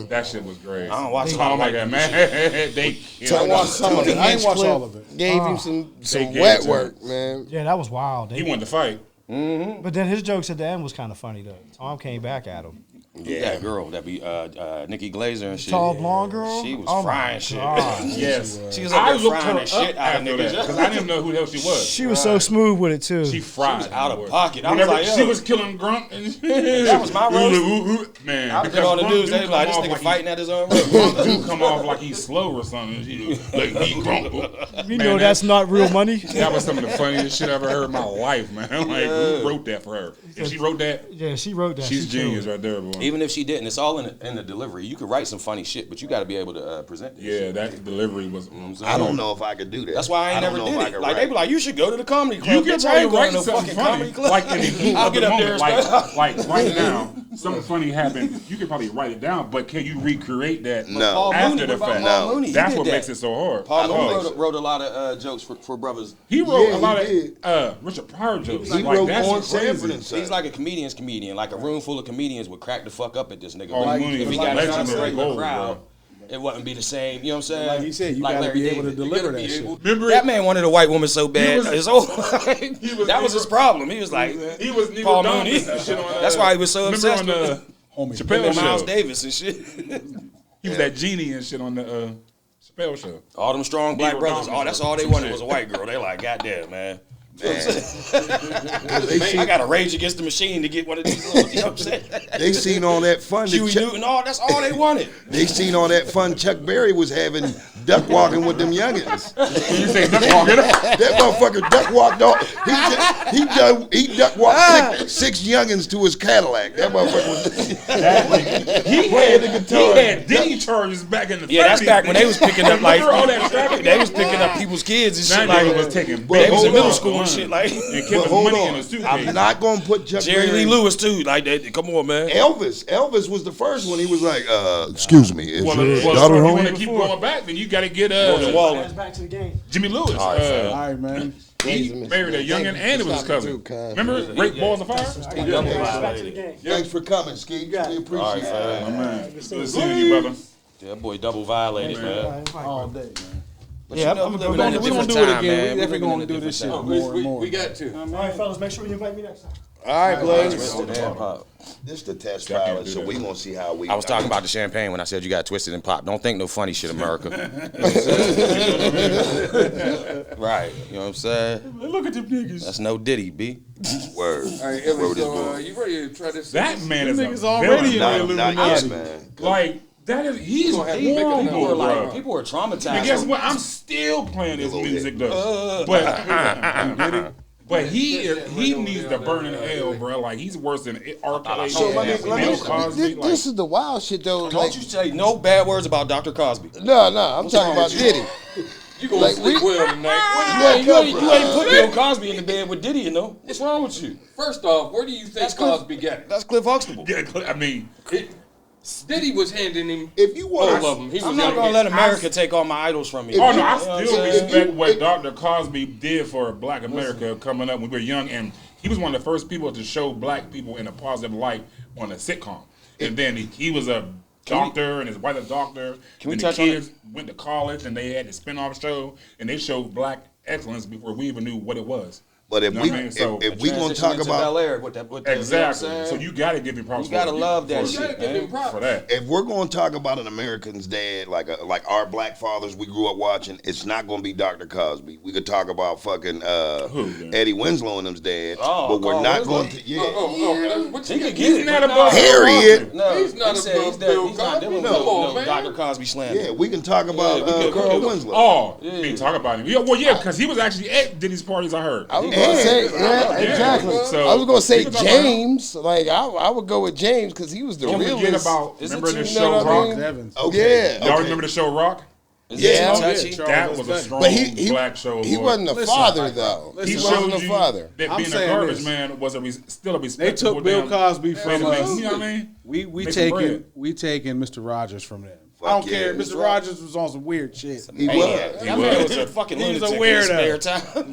S5: That shit was great.
S4: I don't watch
S5: Oh my god, man! They
S3: I watched some of it. I ain't watched all of it.
S2: Gave him some
S5: gave
S2: wet
S5: it to
S2: work, man.
S7: Yeah, that was wild.
S5: He wanted to fight.
S7: But then his jokes at the end was kind of funny though. Tom came back at him.
S4: That girl that be Nikki Glazer and shit.
S7: Tall blonde girl?
S4: She was
S7: Oh my
S4: frying shit.
S7: God.
S5: Yes.
S4: She was up
S5: I
S4: there
S5: looked
S4: frying
S5: her
S4: the shit
S5: up
S4: out of
S5: after that
S4: niggas.
S5: because I didn't know who the hell she was.
S7: She was so smooth with it too.
S5: She fried.
S4: out of pocket. I was
S5: Whenever
S4: like, yo.
S5: she was killing Grunt and shit.
S4: That was my roast.
S5: Man,
S4: I was on the news. They was like, this nigga fighting at his own roast.
S5: Grunt do come off like he's slow or something. Like he Grunt.
S7: You know that's not real money.
S5: That was some of the funniest shit I ever heard in my life, man. Like, who wrote that for her? If she wrote that,
S7: Yeah, she wrote that.
S5: she's
S7: She killed
S5: genius
S7: it.
S5: right there, boy.
S4: Even if she didn't, it's all in the delivery. You could write some funny shit, but you got to be able to present it.
S5: Yeah, that delivery was.
S1: I don't know if I could do that.
S4: That's why I ain't
S1: don't
S4: never
S1: know if
S4: did
S1: I
S4: it.
S1: could
S4: Like, they
S1: write.
S4: be like, you should go to the comedy club.
S5: You can
S4: Bitch, I ain't
S5: probably
S4: going
S5: write
S4: to no
S5: something
S4: fucking
S5: funny,
S4: comedy club.
S5: like in the heat
S4: I'll
S5: of the
S4: get up there
S5: moment,
S4: and
S5: like right now, something funny happened. You can probably write it down, but can you recreate that
S1: No.
S4: Paul
S5: after
S4: Mooney,
S5: the
S4: what about
S5: fact?
S4: Paul
S1: No.
S4: Mooney? He
S5: That's
S4: did
S5: what
S4: that.
S5: makes it so hard.
S4: Paul
S1: don't
S4: Mooney
S1: think
S4: wrote a lot of jokes for brothers.
S5: He wrote
S2: Yeah,
S5: a lot
S2: he
S5: of Richard Pryor jokes.
S1: He
S5: Like,
S1: wrote
S5: that's
S1: on
S5: crazy.
S1: Sanford and Son.
S4: He's like a comedian's comedian. Like a room full of comedians would crack the fuck up at this nigga.
S5: Paul
S4: But
S5: Mooney
S4: if
S5: is
S4: he got in front of a
S5: legendary
S4: regular
S5: gold,
S4: crowd,
S5: bro.
S4: it wouldn't be the same. You know what I'm saying?
S3: Like he said, you
S4: Like
S3: gotta
S4: Larry
S3: be able to
S4: David.
S3: deliver that shit.
S5: Remember
S4: That man wanted a white woman so bad.
S5: was-
S4: His whole that was his problem. He was like,
S5: He was Negro
S4: Paul
S5: Don
S4: Mooney.
S5: with that shit on,
S4: That's why he was so
S5: remember
S4: obsessed
S5: on
S4: with
S5: the
S3: Homie.
S5: Chappelle
S4: with Miles
S5: show.
S4: Davis and shit.
S5: He was that genie and shit on the Chappelle show.
S4: All them strong black
S5: Negro
S4: brothers.
S5: Don
S4: Oh, that's all they wanted was a white girl. They like, goddamn, man. I got to rage against the machine to get one of these little, you know what I'm saying?
S1: They seen all that fun. that
S4: Huey
S1: Chuck-
S4: Newton, that's all they wanted.
S1: They seen all that fun Chuck Berry was having duck walking with them youngins.
S5: You say duck walking?
S1: That motherfucker duck walked off. He duck walked six youngins to his Cadillac. That motherfucker was.
S5: He had Diddy charges back in the 30s.
S4: Yeah, that's back when they was picking up like
S5: Remember all that traffic?
S4: they was picking up people's kids and shit.
S5: That
S4: Like
S5: nigga was taking
S4: they was in
S1: hold
S4: middle
S1: on.
S4: school and shit. Like
S5: and
S1: But
S5: kept his
S1: hold
S5: money in
S1: on.
S5: a suitcase.
S1: I'm not gonna put Chuck
S4: Jerry
S1: Berry.
S4: Lee Lewis too. Like come on, man.
S1: Elvis was the first one. He was like, "Excuse me, is
S5: Well,
S1: your
S5: if
S1: daughter
S5: you
S1: home?"
S5: want to keep going back, then you got to get
S4: Wallen.
S7: Back to the game.
S5: Jimmy Lewis.
S3: All right, man.
S5: He married a youngin' and it was his cousin. Remember Great Balls of Fire?
S7: Back to the game.
S1: Thanks for coming, Ski. We appreciate it.
S5: My man. Good seeing you, brother.
S4: Yeah, that boy double violated, man.
S3: All day, man.
S4: But
S7: Yeah,
S4: you know,
S7: I'm
S4: we
S7: gonna
S4: living in a
S3: We gonna
S4: different
S3: do it
S4: time,
S3: again.
S4: man.
S3: We definitely
S4: living in
S3: gonna
S4: a
S3: do this shit
S4: different
S3: more and more.
S6: We got to.
S7: All right, fellas, make sure you invite me next time.
S2: All right, Blaze.
S4: Twisted and pop.
S1: This the test
S5: I can't
S1: pilot,
S5: do
S1: so
S5: that.
S1: we gonna see how we.
S4: I was talking about the champagne when I said you got twisted and pop. Don't think no funny shit, America. Right. You know what I'm saying?
S3: Look at them niggas.
S4: That's no Diddy, B.
S1: Word.
S6: All right,
S1: Word
S6: Ellie,
S1: is
S6: so
S1: good.
S6: you ready to try this?
S5: That man is
S3: niggas
S5: a
S3: already
S5: villain.
S3: in the
S1: Not
S3: Illuminati.
S1: yet, man.
S5: Like, that is, he's
S6: gonna have to make
S5: horrible,
S6: another
S4: People were like,
S5: bro.
S4: people were traumatized.
S5: And guess what? I'm still playing his
S1: Little
S5: music
S1: bit.
S5: though. But he needs to burn in hell, bro. Like he's worse than R. Kelly,
S2: So let
S5: Bill
S2: me
S5: Cosby. Like,
S2: this is the wild shit though.
S4: Don't
S2: Like,
S4: you say no bad words about Dr. Cosby.
S2: no, I'm talking about Diddy.
S6: You gonna
S2: Like,
S6: sleep well tonight?
S2: Yeah,
S4: You ain't put Bill Cosby in the bed with Diddy, you know? What's wrong with you?
S6: First off, where do you think Cosby got it?
S4: That's Cliff Huxtable.
S5: yeah, I mean,
S6: Diddy was handing him
S1: If you
S6: all
S1: want,
S6: of them. He was
S4: I'm not
S6: gonna
S4: gonna let
S6: get-
S4: America take all my idols from me.
S5: oh no, I
S4: You know what I'm
S5: still
S4: saying?
S5: respect what Dr. Cosby did for Black America coming up when we were young, and he was one of the first people to show Black people in a positive light on a sitcom. And then he was a doctor, and his wife a doctor.
S4: Can we
S5: and
S4: touch
S5: the
S4: on
S5: kids went to college, and they had the spinoff show, and they showed Black excellence before we even knew what it was.
S1: but if
S5: You know
S1: we
S5: what I mean? So-
S1: if we gonna
S4: Transition
S1: talk
S4: into
S1: about
S4: Bel Air with that, with
S5: Exactly.
S4: You know what I'm
S5: So
S4: saying?
S5: you gotta give him props.
S4: You gotta
S5: for-
S4: love that
S5: for-
S4: shit,
S6: gotta give him
S4: man.
S6: props.
S5: for that.
S1: if we're going to talk about an American's dad, like our black fathers we grew up watching, it's not going to be Dr. Cosby. We could talk about fucking
S5: then?
S1: Eddie Winslow and them's dad,
S4: Oh,
S1: but we're
S4: Carl
S1: not
S4: Winslow?
S1: going to. Yeah,
S6: What
S4: He
S6: you
S4: could
S6: got?
S4: get it.
S5: He's not above
S1: Harriet.
S4: No,
S6: He's not
S4: he said
S6: above
S4: he's
S6: Bill
S4: he's not
S6: Cosby.
S4: dealing
S6: No,
S4: with
S6: come on,
S4: no
S6: man.
S4: Dr. Cosby slander.
S1: yeah, we can talk about
S4: Yeah, we could-
S1: Carl
S4: we could.
S1: Winslow.
S5: Oh, I mean, talk about him. Yeah, well, yeah, because he was actually at Diddy's parties. I heard.
S2: I was gonna say, yeah, exactly.
S5: So,
S2: I was gonna say
S5: we can talk about him.
S2: James. Like I would go with James because he was the
S5: Don't forget
S2: realest.
S5: about
S4: Is it
S5: remember the
S4: too-
S2: you know
S5: show
S2: what I
S5: Rock.
S2: mean?
S3: Evans.
S1: Okay.
S5: Y'all
S1: okay.
S5: remember the show Rock?
S4: Is
S2: Yeah.
S4: it too touchy?
S5: That was a strong
S2: But he
S5: black show.
S2: he
S5: boy.
S2: wasn't a
S3: Listen,
S2: father though.
S3: listen,
S2: He
S5: He
S2: wasn't
S5: showed
S2: a
S5: you
S2: father.
S5: that
S3: I'm
S5: being a
S3: saying
S5: garbage
S3: this.
S5: man was still a
S3: They
S5: respectable
S3: took Bill
S5: damn
S3: Cosby from
S5: family.
S3: us.
S5: You know what I mean?
S3: We
S5: Make some bread.
S3: taking Mr. Rogers from them. I
S1: Fuck
S3: don't care.
S1: yeah.
S3: Mr. Rogers was on some weird shit.
S1: He
S4: Hey,
S1: was.
S4: that man was a fucking
S3: He was a
S4: lunatic in his
S3: weirdo.
S4: spare time.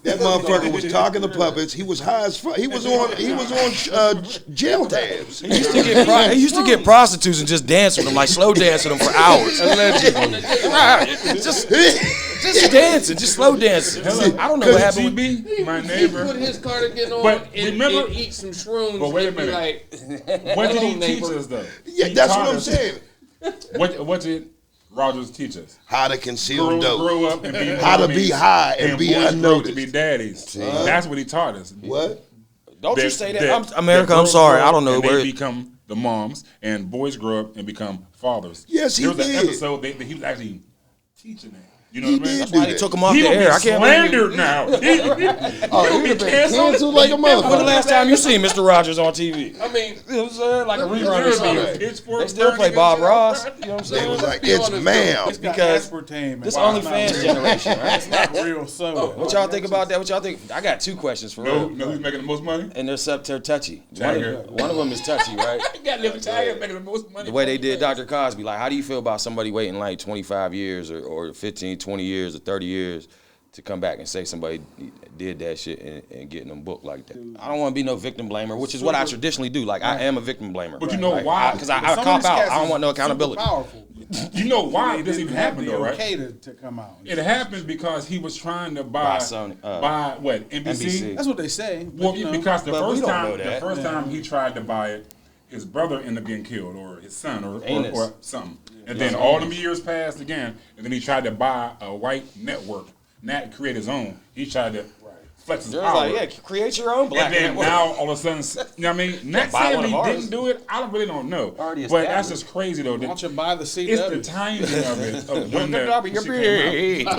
S1: That motherfucker was talking to puppets. He was high as fuck. He was on jail tabs.
S4: He used to get prostitutes and just dance with them, like slow dance with them for hours.
S3: Allegedly.
S4: Right. Just Just dancing, just slow dancing. I don't know what happened.
S5: GB, my
S6: He
S5: neighbor.
S6: put his cardigan on
S5: But
S6: and
S5: remember-
S6: eat some shrooms.
S5: But wait a
S6: and be
S5: minute.
S6: like,
S5: What did
S6: hello,
S5: he teach
S6: neighbor.
S5: us though?
S1: Yeah,
S5: He
S1: that's
S5: taught
S1: what I'm
S5: us-
S1: saying.
S5: What did Rogers teach us?
S1: How to conceal
S5: Grow
S1: dope.
S5: up and be
S1: How to be
S5: mommies
S1: high and be
S5: boys grow up
S1: unnoticed.
S5: to be daddies. That's what he taught us.
S1: What?
S4: Don't you say that.
S5: that
S4: America, I'm
S5: girls
S4: sorry.
S5: grow
S4: I
S5: up
S4: don't know
S5: and
S4: where.
S5: they become the moms, and boys grow up and become fathers.
S1: Yes, he
S5: there was
S1: did.
S5: an episode that he was actually teaching that. You know
S1: He
S5: what I mean?
S1: did
S4: That's why
S1: do
S4: they
S1: that.
S4: took him off
S5: He
S4: the
S5: gonna
S4: air.
S5: be
S4: I can't believe
S5: slandered now.
S2: Oh, he'd have been canceled like a
S4: When the
S2: motherfucker.
S4: last time you seen Mr. Rogers on TV?
S6: I mean,
S4: You know what I'm saying? Like a rerun or
S5: Right.
S4: something.
S5: Pitchfork
S4: They still play
S5: burning
S4: Bob
S5: and shit.
S4: Ross. You know what I'm
S1: They
S4: saying?
S1: was like,
S6: be
S1: it's
S6: honest,
S1: ma'am.
S3: It's got
S4: Because
S3: aspartame.
S4: This
S3: Wow.
S4: OnlyFans generation, right?
S3: It's not real soda.
S4: What y'all think about that? What y'all think? I got two questions for
S5: No,
S4: real.
S5: no, who's making the most money?
S4: And they're touchy.
S5: Tiger.
S4: One of them is touchy, right?
S5: Got Liv Tiger making the most money.
S4: The way they did Dr. Cosby. Like, how do you feel about somebody waiting like 25 years or 15, 20 years or 30 years to come back and say somebody did that shit and getting them booked like that? I don't want to be no victim blamer, which is what I traditionally do. Like, I am a victim blamer.
S5: But you know why?
S4: Because I
S3: Some of
S4: cop
S3: these
S4: out.
S3: cats
S4: I don't
S3: is
S4: want no
S3: super
S4: accountability.
S3: Powerful.
S5: You know why
S3: They
S5: this
S3: didn't
S5: even
S3: have
S5: happened
S3: the
S5: though, right?
S3: okay to come out.
S5: It happened because he was trying to
S4: Buy
S5: buy
S4: Sony,
S5: buy what NBC.
S4: NBC.
S3: That's what they say. But,
S5: Well,
S3: you know,
S5: because the
S4: but we
S5: first
S4: don't
S5: time
S4: know that.
S5: time he tried to buy it, his brother ended up getting killed, or his son, or something. And then all them years passed again, and then he tried to buy a white network, not create his own. He tried to flex his
S4: They're
S5: power.
S4: like, yeah, create your own black
S5: And then
S4: network.
S5: now all of a sudden, you know what I mean? Not
S4: buy
S5: saying
S4: one
S5: he
S4: of ours.
S5: didn't do it. I really don't know.
S4: Already
S5: But that's
S4: established.
S5: just crazy though.
S3: why don't you buy the CW?
S5: It's the timing of it. Of when that shit came out.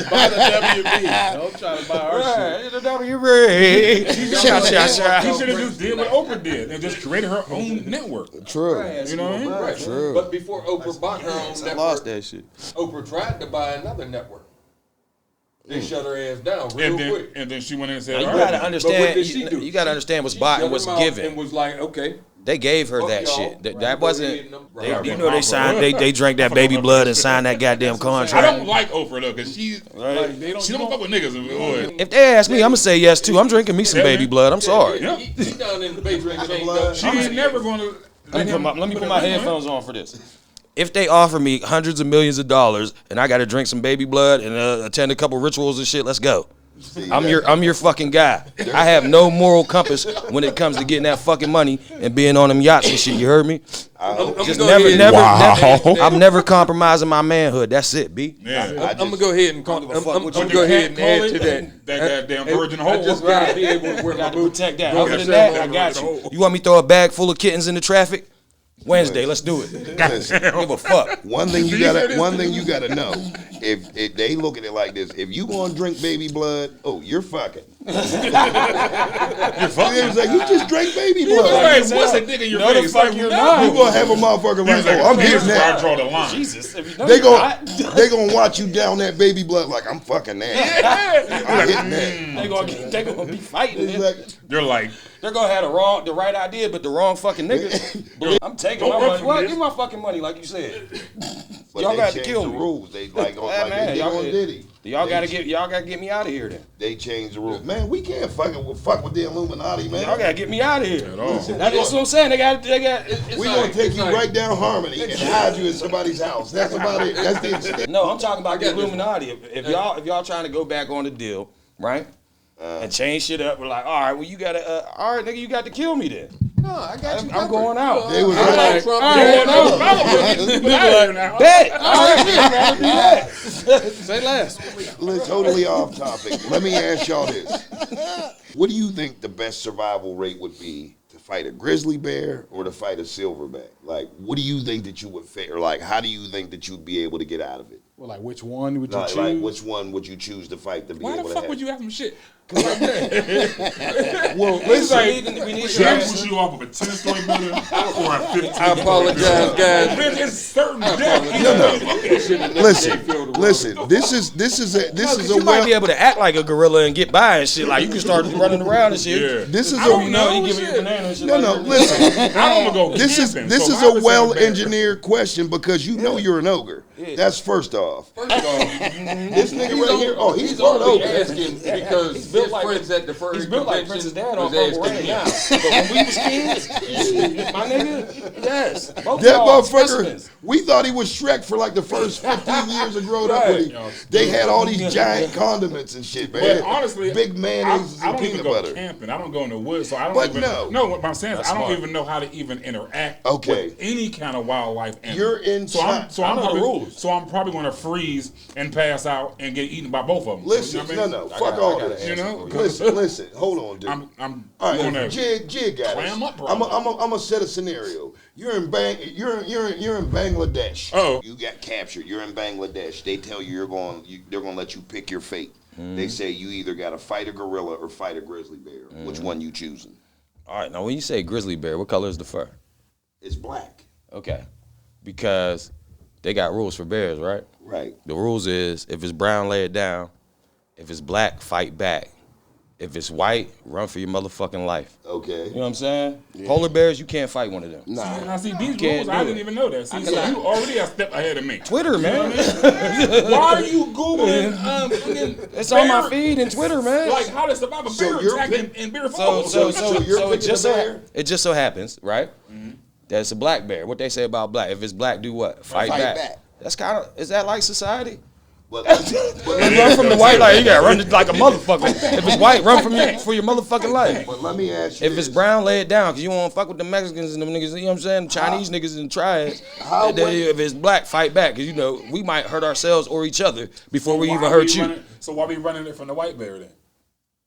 S3: buy the WB. Don't try to buy our shit.
S4: The WB. Shot.
S5: He should have just did what Oprah did and just created her own network.
S2: True.
S5: You know what I mean?
S6: right.
S2: True.
S6: But before Oprah bought her own
S4: I lost
S6: network,
S4: that shit.
S6: Oprah tried to buy another network. They shut her ass down real quick.
S5: And then she went in and said,
S4: You
S5: all
S4: gotta
S5: right.
S6: But what
S4: understand.
S6: did she do?
S4: You gotta understand what's
S6: She
S4: bought
S6: shut
S4: and what's
S6: her mouth
S4: given.
S6: and was like, okay.
S4: They gave her
S6: Fuck
S4: that
S6: y'all.
S4: shit. That
S6: Right. Go
S4: wasn't.
S6: ahead and-
S4: They,
S6: Right.
S4: you know they signed. They drank that baby blood and signed that goddamn
S5: I
S4: contract.
S5: don't like Oprah though, because she don't fuck with niggas. Boy.
S4: If they ask me, I'm gonna say yes too. I'm drinking me some baby blood. I'm sorry.
S5: Yeah.
S6: He down in the bay drinking ain't no.
S5: She ain't never gonna
S4: Let me put my headphones on for this. If they offer me hundreds of millions of dollars and I got to drink some baby blood and attend a couple rituals and shit, let's go. I'm your fucking guy. I have no moral compass when it comes to getting that fucking money and being on them yachts and shit. You heard me? Just never. I'm never compromising my manhood. That's it, B.
S5: Yeah.
S6: I'm gonna go ahead and I'm
S4: fuck
S6: gonna
S4: what you
S6: go ahead and add to that.
S5: That goddamn virgin
S6: I
S5: hole.
S6: just gotta be able to wear my
S4: Got to
S6: boots.
S4: protect that.
S5: Go
S4: Other
S5: ahead,
S4: than that,
S5: sir.
S4: I got you. You want me to throw a bag full of kittens in the traffic? Wednesday, let's do it.
S1: Listen,
S4: Give a fuck.
S1: one thing you gotta know. If they look at it like this, if you gonna drink baby blood, oh, you're fucking. You're fucking. It's like you just drank baby blood.
S5: Hey, what's a nigga in your
S4: No, the
S5: face?
S4: fuck
S5: Like,
S4: you're
S5: no.
S4: not.
S1: You gonna have a motherfucker like, oh, I'm here
S5: This is where I
S1: now.
S5: draw the line.
S4: Jesus, if you know
S1: They
S4: you're
S1: gonna
S4: not,
S1: they gonna watch you down that baby blood like I'm fucking that. I'm hitting that.
S4: they gonna be fighting.
S1: It's
S4: Man.
S1: like,
S5: They're like,
S4: They're gonna have the right idea, but the wrong fucking nigga. I'm taking my money. Well, give me my fucking money, like you said.
S1: but
S4: Y'all
S1: they
S4: got to
S1: changed
S4: kill
S1: the
S4: me.
S1: rules. They like
S4: Yeah,
S1: like
S4: man,
S1: they did
S4: y'all
S1: on
S4: did.
S1: Diddy.
S4: Y'all
S1: They-
S4: gotta get me out of here then.
S1: They changed the rules. Man, we can't fuck with the Illuminati, man.
S4: Y'all gotta get me out of here.
S5: at all.
S4: That's what I'm saying. They got.
S1: We gonna take you right down Harmony and hide you in somebody's house. That's about it. That's the extent.
S4: No, I'm talking about the
S6: got this.
S4: Illuminati. If y'all trying to go back on the deal, right? And change shit up, we're like, all right, well you gotta, all right, nigga, you got to kill me then.
S6: No, I got you.
S4: I'm going out.
S1: They was
S6: I
S1: like,
S6: like Trump.
S4: All right, Bet. All right, I'd rather do that.
S3: Say less.
S1: totally off topic. Let me ask y'all this. What do you think the best survival rate would be to fight a grizzly bear or to fight a silverback? Like, what do you think that you would fare? Like, how do you think that you'd be able to get out of it?
S3: Well, like which one would you choose?
S1: Like, which one would you choose to fight to be
S5: why
S1: able
S5: the
S1: to
S5: fuck
S1: have?
S5: would you have some shit?
S1: Well,
S5: It's like,
S4: we need
S5: should I
S4: to-
S5: push you off of a 10-story building or a 15?
S6: I apologize, guys.
S5: It's certain death.
S1: Listen. This is a
S4: You might be
S1: well.
S4: able to act like a gorilla and get by and shit. Like you can start running around and shit.
S5: Yeah.
S1: This is
S5: I
S1: a
S5: don't
S4: You know,
S5: know.
S4: you give me a
S5: shit.
S4: banana and shit.
S1: no.
S4: like that.
S1: Listen.
S5: I don't go
S1: This is
S5: camping,
S1: this
S5: so
S1: is
S5: why would
S1: a
S5: I say
S1: well
S5: a bear?
S1: engineered question because you know you're an ogre. That's first off.
S6: First off,
S1: This nigga right here, oh, he's part
S6: only
S1: open.
S6: asking because
S4: He's built
S6: his
S4: like
S6: friends at the furry
S4: He's built like
S6: convention
S4: Prince's dad on
S6: was
S4: Purple
S6: asking
S4: Rain
S6: me.
S4: now. But when we was kids, my nigga, yes. Both
S1: That
S4: y'all
S1: motherfucker,
S4: specimens.
S1: we thought he was Shrek for like the first 15 years of growing up with him. They had all these giant condiments and shit, man.
S5: But honestly,
S1: big mayonnaise
S5: I
S1: and
S5: don't even
S1: peanut
S5: go
S1: butter.
S5: camping. I don't go in the woods, so I don't
S1: But
S5: even
S1: no.
S5: what I'm saying is I don't even know how to even interact with any kind of wildlife animal.
S1: You're in China.
S5: So I'm
S4: know the
S5: probably,
S4: rules.
S5: So I'm probably going to freeze and pass out and get eaten by both of them.
S1: Listen,
S5: So, you know what I mean?
S1: no, fuck all this.
S5: You know,
S1: Listen, hold on, dude.
S5: I'm
S1: All
S5: going
S1: right,
S5: to
S1: Jig got
S5: clam
S1: it.
S5: up, bro.
S1: I'm gonna set a scenario. You're in Bangladesh.
S5: Oh.
S1: You got captured. You're in Bangladesh. They tell you they're gonna let you pick your fate. They say you either got to fight a gorilla or fight a grizzly bear. Which one you choosing?
S4: All right, now when you say grizzly bear, what color is the fur?
S1: It's black.
S4: Okay, because they got rules for bears, right?
S1: Right.
S4: The rules is if it's brown, lay it down. If it's black, fight back. If it's white, run for your motherfucking life.
S1: Okay.
S4: You know what I'm saying? Polar bears, you can't fight one of them.
S5: Now, see, these
S4: Can't
S5: rules, I
S4: do
S5: didn't
S4: it.
S5: even know that. See, so you already a step ahead of me.
S4: Twitter, man.
S5: Why are you Googling
S4: It's on my feed and Twitter, man.
S5: Like, how to survive a bear
S1: you're
S5: attack in Beer
S4: So
S5: Falls?
S1: you're
S4: it
S1: picking
S4: just
S1: a bear?
S4: it just so happens, right? That it's a black bear. What they say about black? If it's black, do what? Fight back. That's kind of, is that like society?
S1: But
S4: Run from the white, like you gotta run like a motherfucker. If it's white, run for your motherfucking life.
S1: But let me ask you
S4: If it's brown, lay it down, cause you won't fuck with the Mexicans and them niggas. You know what I'm saying? The Chinese niggas and trash. If it's black, fight back, cause you know we might hurt ourselves or each other before we even hurt you.
S5: So why we running it from the white bear then?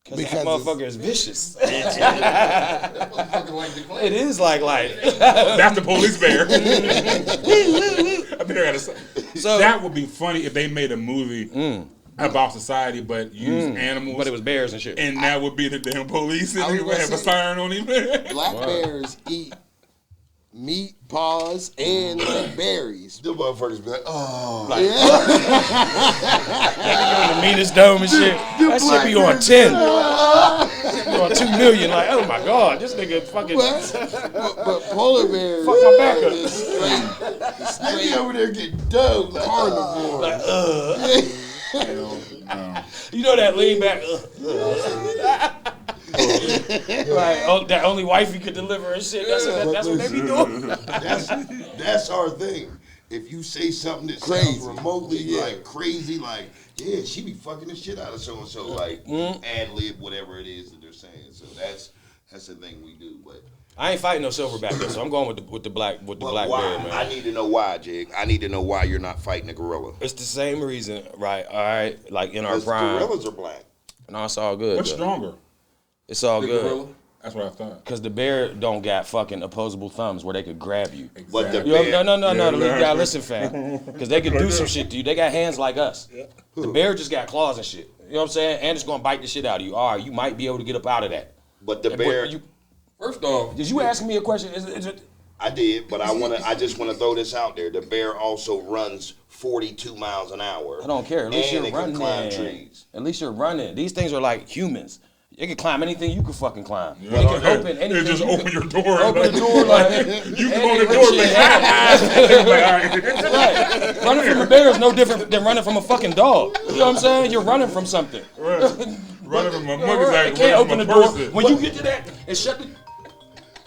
S4: Because that motherfucker is vicious.
S6: Motherfucker like the Klan.
S4: It is like
S5: That's the police bear. I think I gotta say.
S4: So-
S5: That would be funny if they made a movie about society, but used animals.
S4: but it was bears and shit.
S5: And that would be the damn police, and
S2: I was
S5: they would
S2: gonna
S5: have a
S2: say-
S5: siren on him.
S2: Black bears eat meat, paws, and berries.
S1: the motherfuckers be like, oh,
S4: The meanest dome and shit. That shit be on 10. Be on 2 million. Like, oh my god, this nigga fucking.
S2: But polar bears
S4: Fuck my back up.
S2: is straight
S1: they be over there getting dug. Like,
S2: carnivore.
S4: You know that lean back. Like, that only wifey could deliver and shit. That's what they be doing.
S1: that's our thing. If you say something that
S2: Crazy.
S1: sounds remotely like crazy, like, yeah, she be fucking the shit out of so and so, like ad lib whatever it is that they're saying. So that's the thing we do. But
S4: I ain't fighting no silverback though, so I'm going with the black
S1: why?
S4: bear, man.
S1: I need to know why, Jig. I need to know why you're not fighting a gorilla.
S4: It's the same reason, right? All right, like in our
S1: Because
S4: prime.
S1: gorillas are black.
S4: No, it's all good.
S5: What's
S4: though.
S5: stronger?
S4: It's all
S6: The
S4: good.
S6: gorilla.
S5: That's what I thought.
S4: Cause the bear don't got fucking opposable thumbs where they could grab you.
S1: But the
S5: Exactly.
S1: bear,
S4: No. You
S5: exactly.
S4: gotta listen, fam. Cause they could do some shit to you. They got hands like us. The bear just got claws and shit. You know what I'm saying? And it's gonna bite the shit out of you. All right, you might be able to get up out of that.
S1: but the
S4: But
S1: bear.
S6: First off,
S4: Did you ask me a question? Is it?
S1: I did, but I just want to throw this out there. The bear also runs 42 miles an hour.
S4: I don't care. At least
S1: and
S4: you're
S1: it can
S4: running.
S1: climb trees.
S4: At least you're running. These things are like humans. You can climb anything you can fucking climb.
S5: Yeah.
S4: You can open anything.
S5: It just
S4: you can-
S5: open your door.
S4: Open the door like
S5: You can
S4: and
S5: open the
S4: rip
S5: door
S4: shit
S5: like,
S4: out.
S5: like, all right.
S4: Right. Running from a bear is no different than running from a fucking dog. You know what I'm saying? You're running from something.
S5: Right. Running from a monkey's
S4: Right.
S5: like
S4: You can't open the door.
S5: person.
S4: When you get to that and shut the,